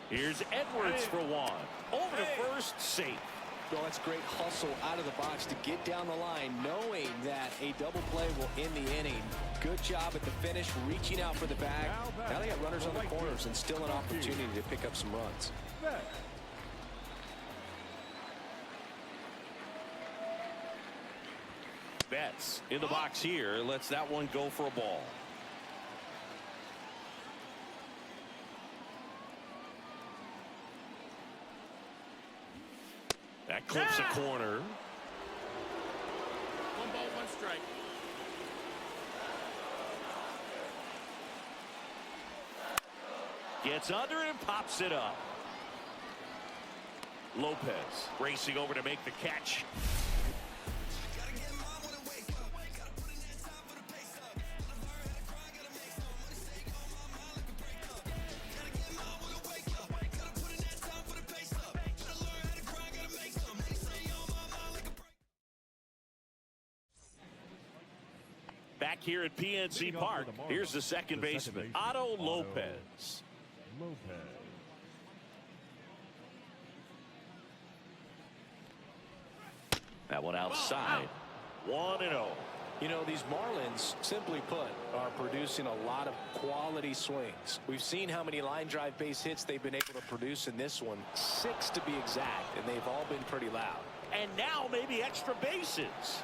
Here's Edwards for 1. Over to first, safe. Well, that's great hustle out of the box to get down the line, knowing that a double play will end the inning. Good job at the finish, reaching out for the bag. Now they got runners on the corners and still an opportunity to pick up some runs. Betts in the box here, lets that one go for a ball. That clips a corner. 1 ball, 1 strike. Gets under it and pops it up. Lopez racing over to make the catch. Back here at PNC Park, here's the second baseman, Otto Lopez. That one outside. 1-0. You know, these Marlins, simply put, are producing a lot of quality swings. We've seen how many line drive base hits they've been able to produce in this one. 6 to be exact, and they've all been pretty loud. And now maybe extra bases.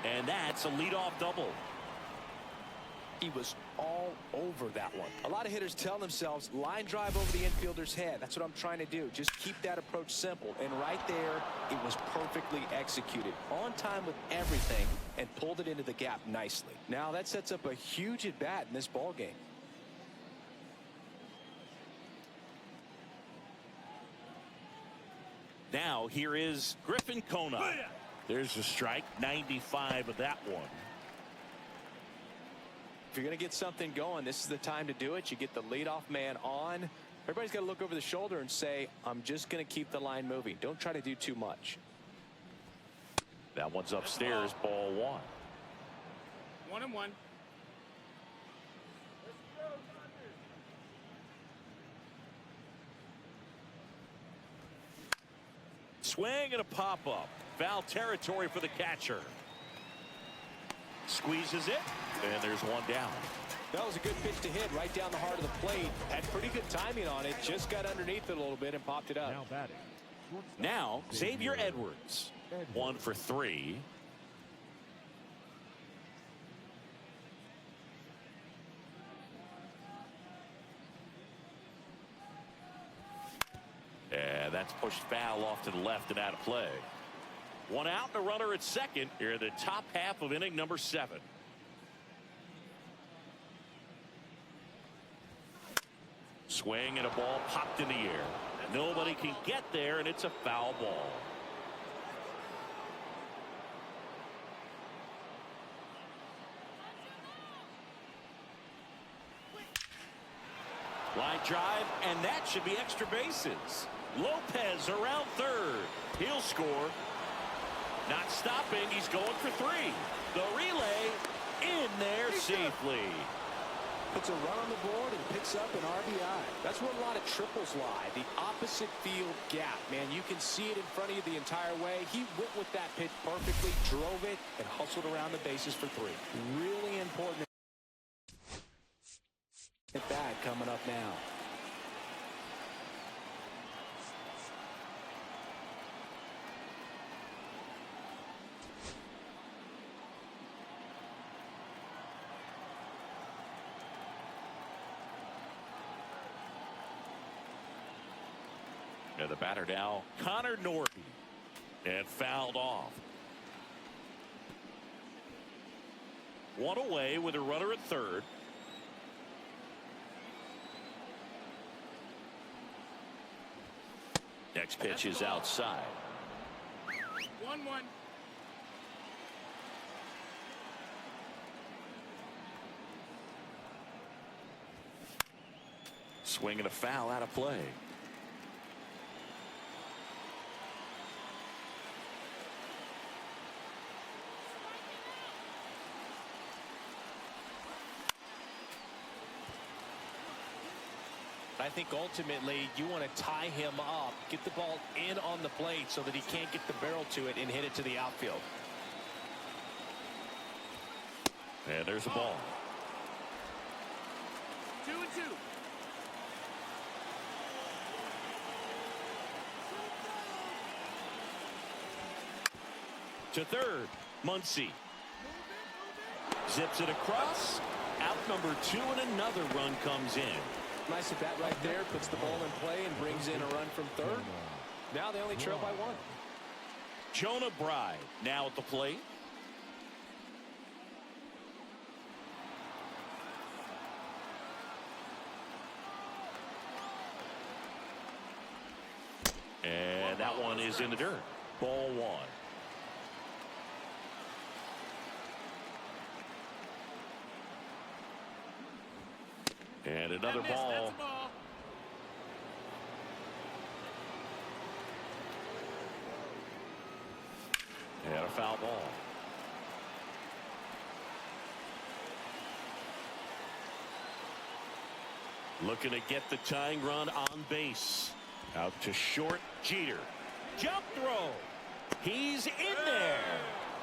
And that's a leadoff double. He was all over that one. A lot of hitters tell themselves, line drive over the infielder's head. That's what I'm trying to do. Just keep that approach simple. And right there, it was perfectly executed. On time with everything, and pulled it into the gap nicely. Now that sets up a huge at-bat in this ball game. Now here is Griffin Conant. There's a strike, 95 of that one. If you're going to get something going, this is the time to do it. You get the leadoff man on. Everybody's got to look over the shoulder and say, I'm just going to keep the line moving. Don't try to do too much. That one's upstairs, ball 1. 1-1. Swing and a pop-up. Foul territory for the catcher. Squeezes it, and there's 1 down. That was a good pitch to hit right down the heart of the plate. Had pretty good timing on it. Just got underneath it a little bit and popped it up. Now batting. Now Xavier Edwards. 1 for 3. And that's pushed foul off to the left and out of play. 1 out and a runner at second here in the top half of inning number 7. Swing and a ball popped in the air. Nobody can get there, and it's a foul ball. Line drive, and that should be extra bases. Lopez around third. He'll score. Not stopping. He's going for 3. The relay in there safely. Puts a run on the board and picks up an RBI. That's where a lot of triples lie, the opposite field gap. Man, you can see it in front of you the entire way. He went with that pitch perfectly, drove it, and hustled around the bases for 3. Really important at bat coming up now. And the batter now, Connor Norby, and fouled off. One away with a runner at third. Next pitch is outside. 1-1. Swing and a foul out of play. I think ultimately you want to tie him up, get the ball in on the plate so that he can't get the barrel to it and hit it to the outfield. And there's a ball. 2-2. To third, Muncy. Zips it across. Out number 2, and another run comes in. Nice at bat right there. Puts the ball in play and brings in a run from third. Now they only trail by 1. Jonah Bride now at the plate. And that one is in the dirt. Ball 1. And another ball. And a foul ball. Looking to get the tying run on base. Out to short, Jeter. Jump throw. He's in there.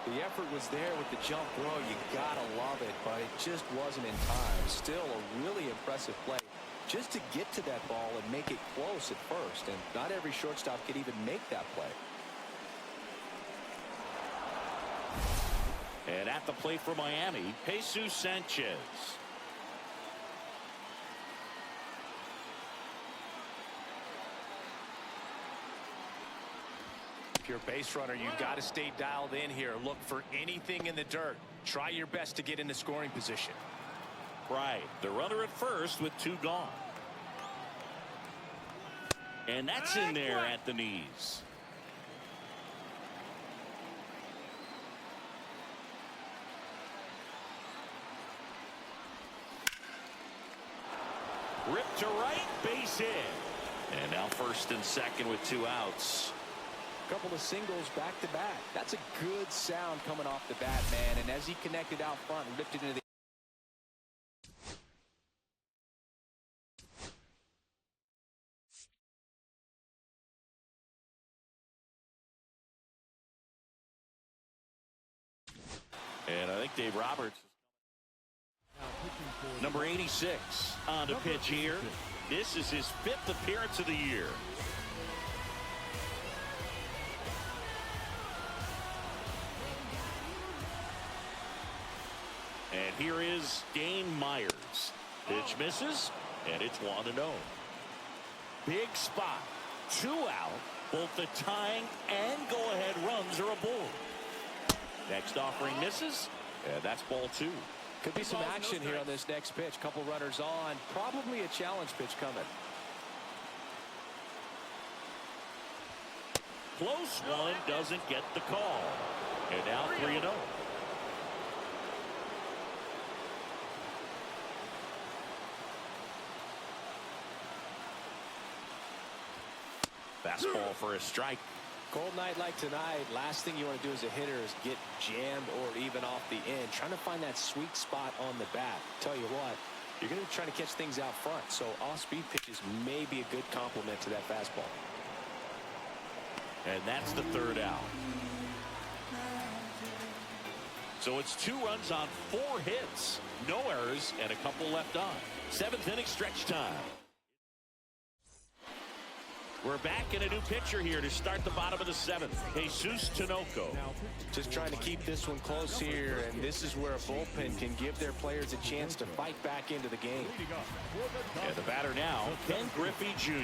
The effort was there with the jump throw. You gotta love it, but it just wasn't in time. Still a really impressive play just to get to that ball and make it close at first, and not every shortstop could even make that play. And at the plate for Miami, Jesus Sanchez. If you're a base runner, you've got to stay dialed in here. Look for anything in the dirt. Try your best to get into scoring position. Right. The runner at first with 2 gone. And that's in there at the knees. Ripped to right, base hit. And now first and second with 2 outs. Couple of singles back to back. That's a good sound coming off the bat, man. And as he connected out front and ripped it into the and I think Dave Roberts, number 86, on the pitch here. This is his 5th appearance of the year. And here is Dane Myers. Pitch misses, and it's 1-0. Big spot. 2 out. Both the tying and go-ahead runs are aboard. Next offering misses, and that's ball 2. Could be some action here on this next pitch. Couple runners on. Probably a challenge pitch coming. Close one, doesn't get the call. And now 3-0. Fastball for a strike. Cold night like tonight, last thing you want to do as a hitter is get jammed or even off the end. Trying to find that sweet spot on the bat. Tell you what, you're going to be trying to catch things out front. So off-speed pitches may be a good complement to that fastball. And that's the third out. So it's 2 runs on 4 hits. No errors and a couple left on. 7th inning stretch time. We're back in a new pitcher here to start the bottom of the 7th. Jesus Tinoco. Just trying to keep this one close here, and this is where a bullpen can give their players a chance to fight back into the game. And the batter now, Ken Griffey Jr.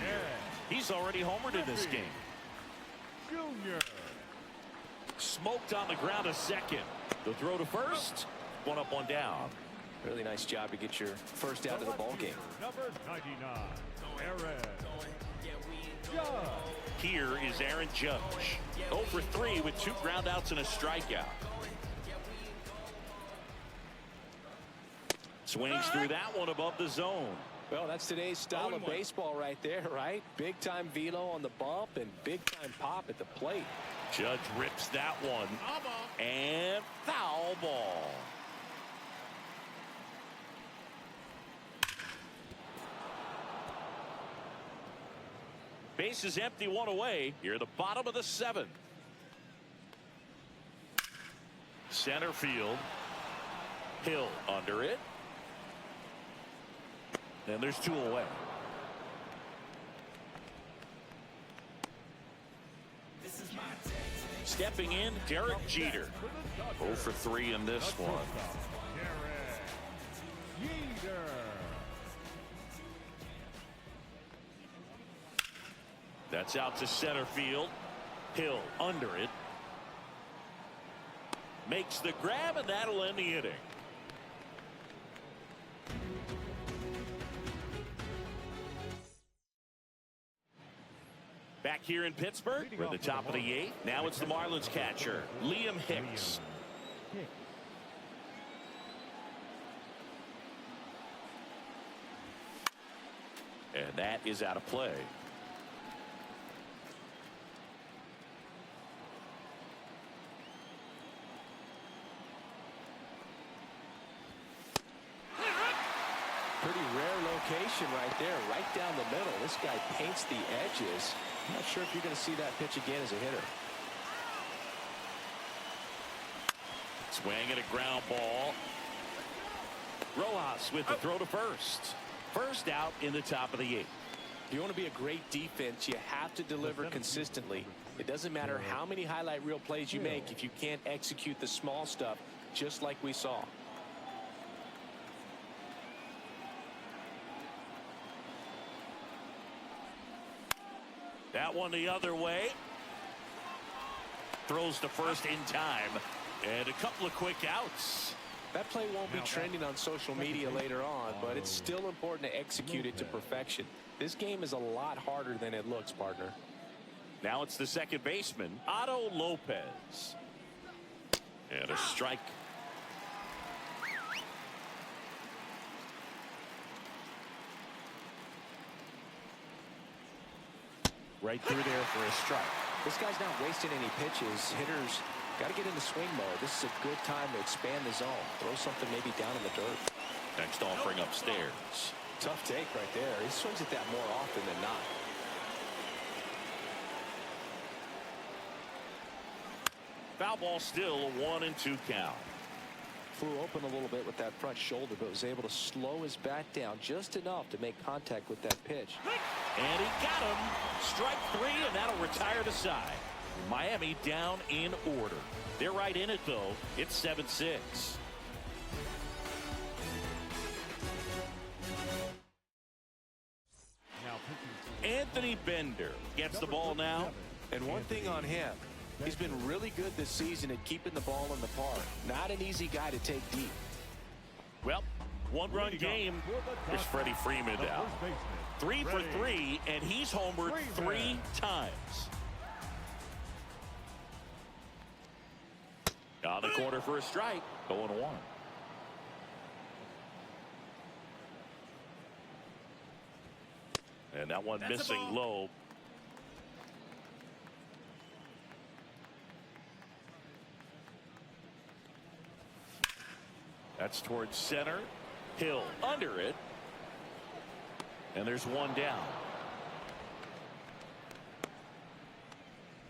He's already homered in this game. Junior. Smoked on the ground a second. The throw to first. 1 up, 1 down. Really nice job to get your first out of the ball game. Number 99, Aaron Judge. Here is Aaron Judge. 0 for 3 with 2 groundouts and a strikeout. Swings through that one above the zone. Well, that's today's style of baseball right there, right? Big time velo on the bump and big time pop at the plate. Judge rips that one. And foul ball. Base is empty, 1 away. Here, the bottom of the 7th. Center field. Hill under it. And there's 2 away. Stepping in, Derek Jeter. 0 for 3 in this one. Jeter. That's out to center field. Hill under it. Makes the grab, and that'll end the inning. Back here in Pittsburgh, we're at the top of the 8th. Now it's the Marlins catcher, Liam Hicks. And that is out of play. Pretty rare location right there, right down the middle. This guy paints the edges. I'm not sure if you're going to see that pitch again as a hitter. Swing and a ground ball. Rojas with the throw to first. First out in the top of the 8th. If you want to be a great defense, you have to deliver consistently. It doesn't matter how many highlight reel plays you make if you can't execute the small stuff, just like we saw. That one the other way. Throws to first in time. And a couple of quick outs. That play won't be trending on social media later on, but it's still important to execute it to perfection. This game is a lot harder than it looks, partner. Now it's the second baseman, Otto Lopez. And a strike. Right through there for a strike. This guy's not wasting any pitches. Hitters got to get into swing mode. This is a good time to expand the zone. Throw something maybe down in the dirt. Next offering upstairs. Tough take right there. He swings at that more often than not. Foul ball still, a 1-2 count. Flew open a little bit with that front shoulder, but was able to slow his bat down just enough to make contact with that pitch. And he got him. Strike 3, and that'll retire the side. Miami down in order. They're right in it, though. It's 7-6. Anthony Bender gets the ball now. And one thing on him, he's been really good this season at keeping the ball in the park. Not an easy guy to take deep. Well, 1-run game. Here's Freddie Freeman now. 3 for 3, and he's homered 3 times. On the corner for a strike. 0-1. And that one missing low. That's towards center. Hill under it. And there's one down.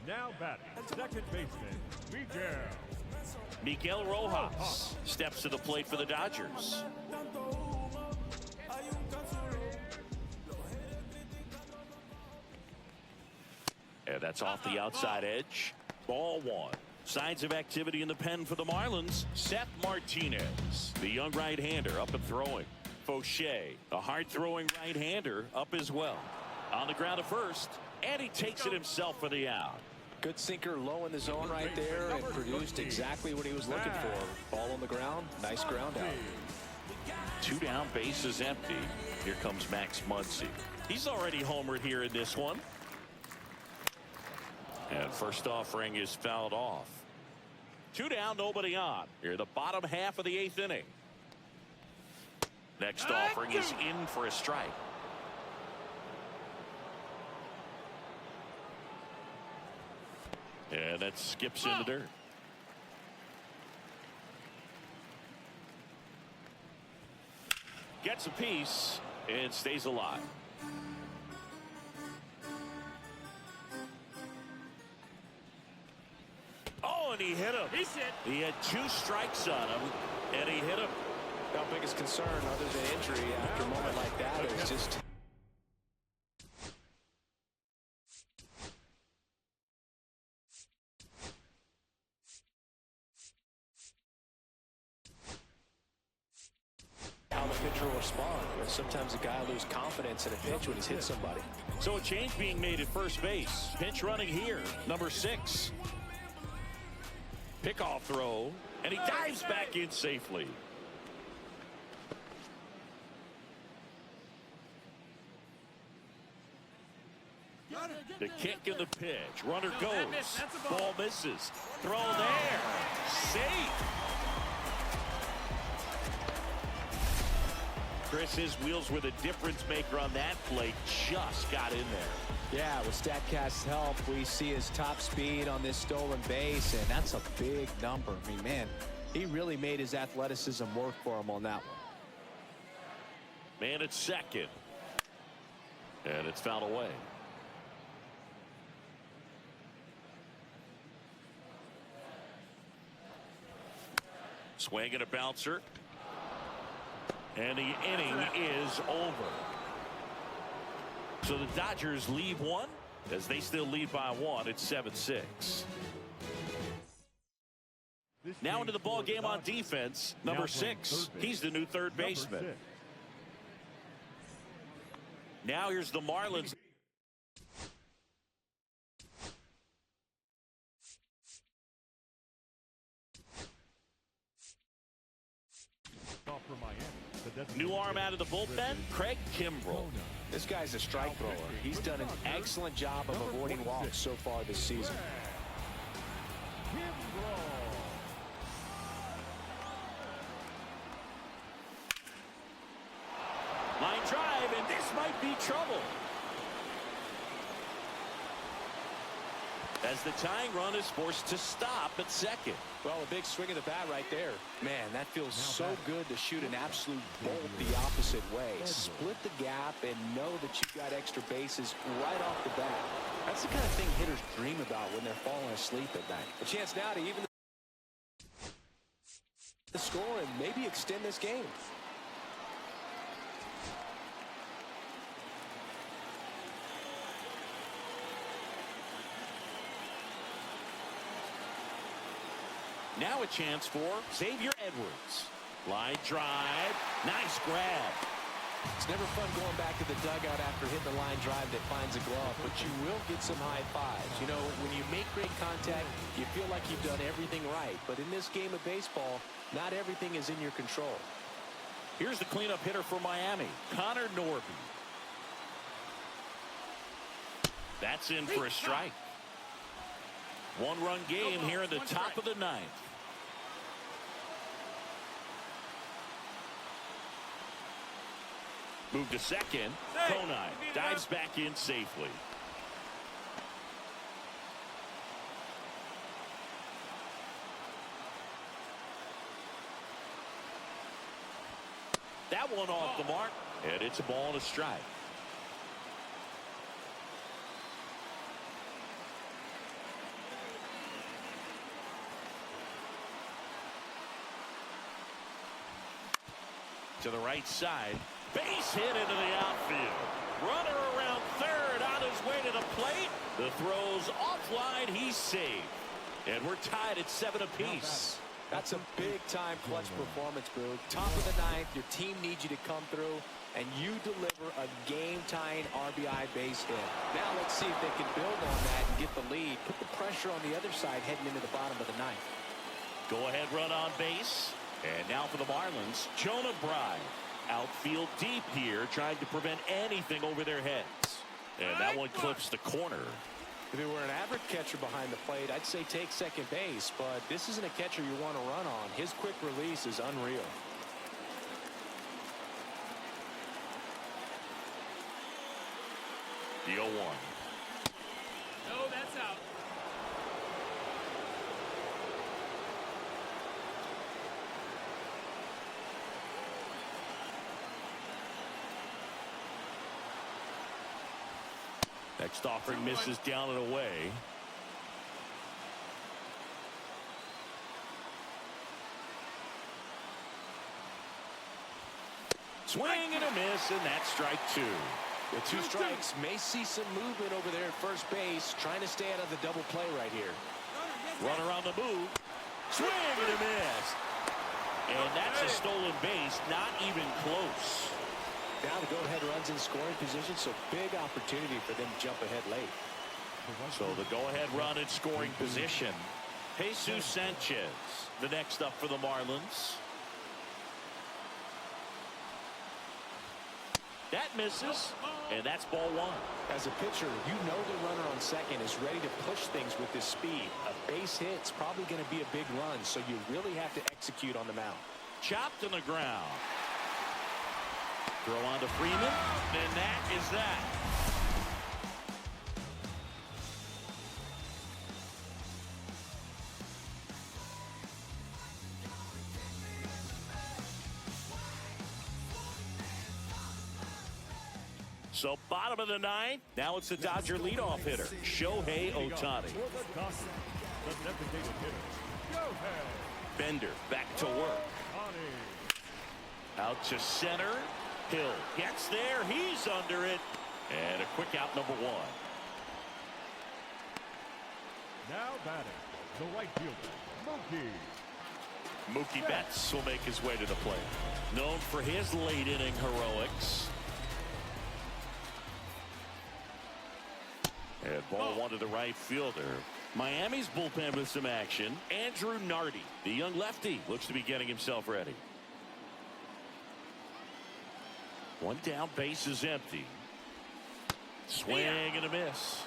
Now batting, second baseman, Miguel Rojas steps to the plate for the Dodgers. And that's off the outside edge. Ball one. Signs of activity in the pen for the Marlins. Seth Martinez, the young right-hander, up and throwing. Fauché, a hard-throwing right-hander, up as well. On the ground at first, and he takes it himself for the out. Good sinker low in the zone right there and produced exactly what he was looking for. Ball on the ground. Nice ground out. 2 down, bases empty. Here comes Max Muncy. He's already homered here in this one. And first offering is fouled off. 2 down, nobody on. Here, the bottom half of the 8th inning. Next offering is in for a strike. And that skips in the dirt. Gets a piece and stays alive. Oh, and he hit him. He had 2 strikes on him, and he hit him. Our biggest concern, other than injury, after a moment like that, is just. How the pitcher will respond. Sometimes a guy loses confidence in a pitch when he's hit somebody. So a change being made at first base. Pinch running here, number 6. Pickoff throw, and he dives back in safely. The kick and the pitch. Runner goes. Ball misses. Throw there. Safe. Chris, his wheels were the difference maker on that play. Just got in there. Yeah, with StatCast's help, we see his top speed on this stolen base, and that's a big number. I mean, man, he really made his athleticism work for him on that one. Man at second. And it's fouled away. Swing and a bouncer. And the inning is over. So the Dodgers leave one as they still lead by 1. It's 7-6. Now into the ball game on defense. Number 6. He's the new third baseman. Now here's the Marlins. New arm out of the bullpen, Craig Kimbrell. This guy's a strike thrower. He's done an excellent job of avoiding walks so far this season. Line drive, and this might be trouble. As the tying run is forced to stop at second. Well, a big swing of the bat right there. Man, that feels so good to shoot an absolute bolt the opposite way. Split the gap and know that you've got extra bases right off the bat. That's the kind of thing hitters dream about when they're falling asleep at night. A chance now to even the score and maybe extend this game. Now a chance for Xavier Edwards. Line drive. Nice grab. It's never fun going back to the dugout after hitting the line drive that finds a glove, but you will get some high fives. You know, when you make great contact, you feel like you've done everything right. But in this game of baseball, not everything is in your control. Here's the cleanup hitter for Miami, Connor Norby. That's in for a strike. One-run game here in the top of the 9th. Move to second. Conine dives back in safely. That one off the mark, and it's a ball and a strike. To the right side. Base hit into the outfield. Runner around third on his way to the plate. The throw's offline. He's saved. And we're tied at 7 apiece. That's a big-time clutch performance, Boo. Top of the ninth, your team needs you to come through, and you deliver a game-tying RBI base hit. Now let's see if they can build on that and get the lead. Put the pressure on the other side heading into the bottom of the ninth. Go-ahead run on base. And now for the Marlins, Jonah Bride. Outfield deep here, trying to prevent anything over their heads. And that one clips the corner. If it were an average catcher behind the plate, I'd say take second base, but this isn't a catcher you want to run on. His quick release is unreal. The 0-1. No, that's out. Next offering misses down and away. Swing and a miss, and that's strike 2. With 2 strikes, may see some movement over there at first base, trying to stay out of the double play right here. Runner on the move. Swing and a miss. And that's a stolen base, not even close. Now the go-ahead runs in scoring position, so big opportunity for them to jump ahead late. So the go-ahead run in scoring position. Jesus Sanchez, the next up for the Marlins. That misses, and that's ball 1. As a pitcher, you know the runner on second is ready to push things with his speed. A base hit's probably going to be a big run, so you really have to execute on the mound. Chopped on the ground. Throw on to Freeman, and that is that. So bottom of the ninth, now it's the Dodger leadoff hitter, Shohei Ohtani. The designated hitter, Shohei Bender back to work. Ohtani. Out to center. Hill gets there. He's under it. And a quick out, number 1. Now batting, the right fielder, Mookie. Mookie Betts will make his way to the plate. Known for his late inning heroics. And ball 1 to the right fielder. Miami's bullpen with some action. Andrew Nardi, the young lefty, looks to be getting himself ready. 1 down, base is empty. Swing and a miss.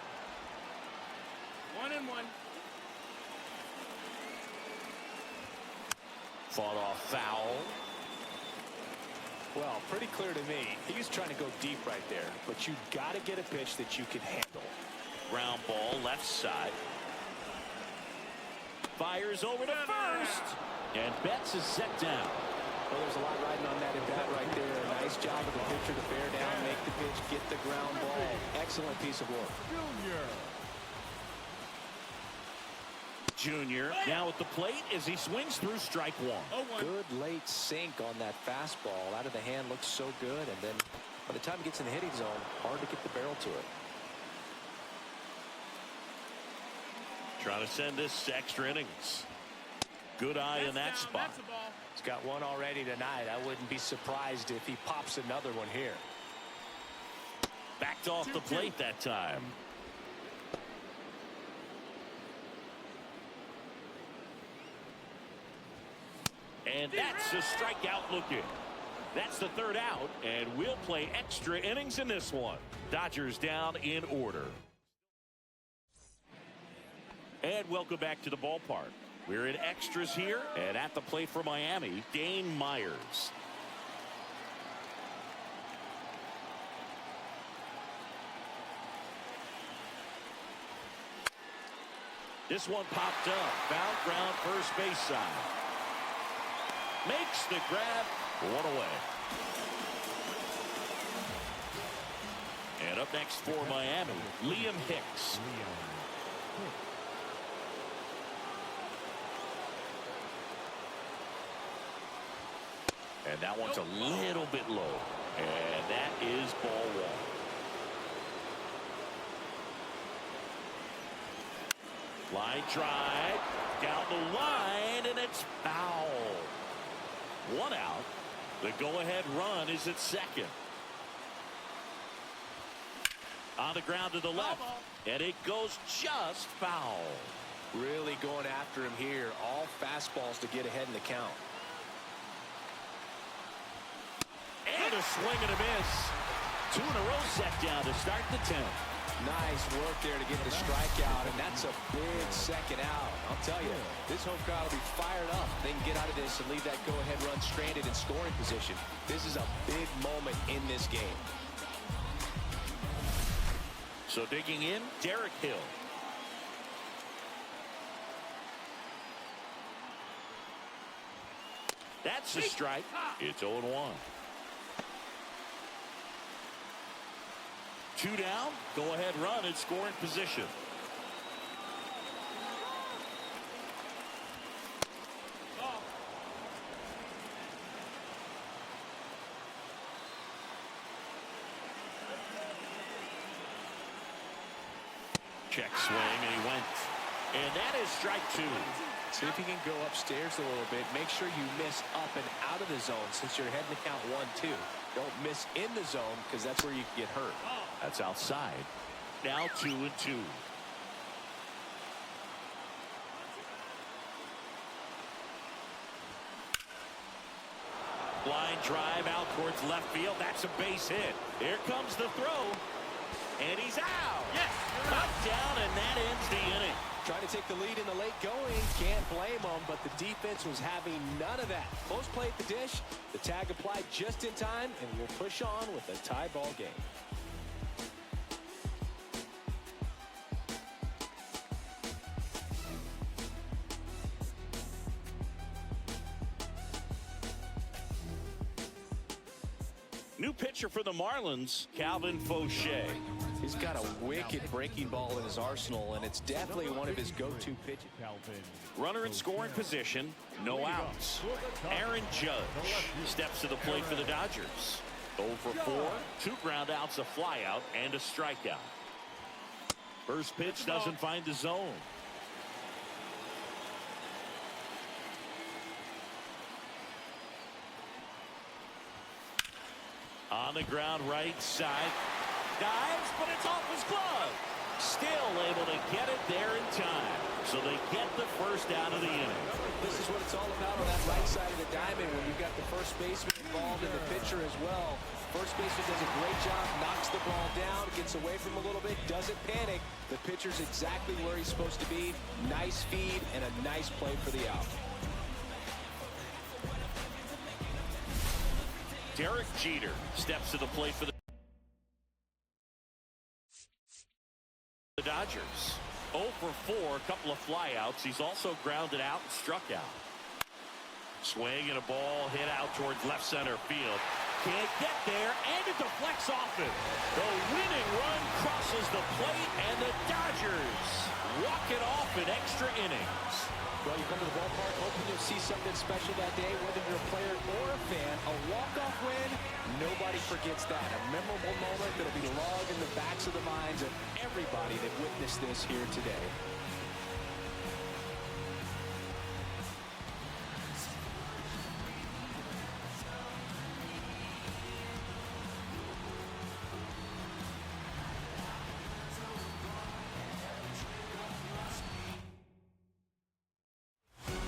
1-1. Fought off foul. Well, pretty clear to me. He was trying to go deep right there, but you got to get a pitch that you can handle. Ground ball, left side. Fires over to first. And Betts is set down. Well, there's a lot riding on that at bat right there. Nice job of the pitcher to bear down, make the pitch, get the ground ball. Excellent piece of work. Junior now at the plate as he swings through strike 1. Good late sink on that fastball. Out of the hand, looks so good. And then by the time he gets in the hitting zone, hard to get the barrel to it. Trying to send this to extra innings. Good eye in that spot. He's got one already tonight. I wouldn't be surprised if he pops another one here. Backed off the plate that time. And that's a strikeout looking. That's the 3rd out, and we'll play extra innings in this one. Dodgers down in order. And welcome back to the ballpark. We're in extras here, and at the plate for Miami, Dane Myers. This one popped up. Foul ground, first base side. Makes the grab, 1 away. And up next for Miami, Liam Hicks. And that one's a little bit low. And that is ball one. Line drive. Down the line, and it's foul. One out. The go-ahead run is at second. On the ground to the left. And it goes just foul. Really going after him here. All fastballs to get ahead in the count. And a swing and a miss. 2 in a row set down to start the 10th. Nice work there to get the strikeout, and that's a big second out. I'll tell you, this home crowd will be fired up. They can get out of this and leave that go-ahead run stranded in scoring position. This is a big moment in this game. So digging in, Derek Hill. That's a strike. It's 0-1. 2 down, go ahead run in scoring position. Check swing, and he went. And that is strike 2. See if you can go upstairs a little bit. Make sure you miss up and out of the zone since you're heading to count 1-2. Don't miss in the zone because that's where you can get hurt. That's outside. Now 2-2. Line drive out towards left field. That's a base hit. Here comes the throw. And he's out. Yes. Cut down, and that ends the inning. Trying to take the lead in the late going. Can't blame them, but the defense was having none of that. Close play at the dish. The tag applied just in time, and we'll push on with a tie ball game. New pitcher for the Marlins, Calvin Fauché. He's got a wicked breaking ball in his arsenal, and it's definitely one of his go-to pitches. Runner in scoring position, no outs. Aaron Judge steps to the plate for the Dodgers. 0 for 4, 2 ground outs, a flyout, and a strikeout. First pitch doesn't find the zone. On the ground, right side. Dives, but it's off his glove. Still able to get it there in time. So they get the first out of the inning. This is what it's all about on that right side of the diamond when you've got the first baseman involved in the pitcher as well. First baseman does a great job, knocks the ball down, gets away from him a little bit, doesn't panic. The pitcher's exactly where he's supposed to be. Nice feed and a nice play for the out. Derek Jeter steps to the plate for the Dodgers. 0 for 4, a couple of flyouts. He's also grounded out and struck out. Swing and a ball hit out towards left center field. Can't get there, and it deflects off it. The winning run crosses the plate, and the Dodgers walk it off in extra innings. Well, you come to the ballpark hoping you'll see something special that day, whether you're a player or a fan. A walk-off win, nobody forgets that. A memorable moment that'll be logged in the backs of the minds of everybody that witnessed this here today.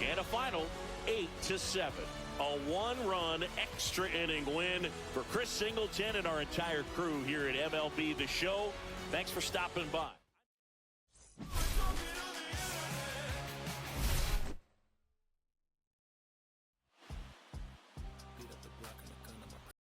And a final 8-7. A 1-run extra inning win for Chris Singleton and our entire crew here at MLB The Show. Thanks for stopping by.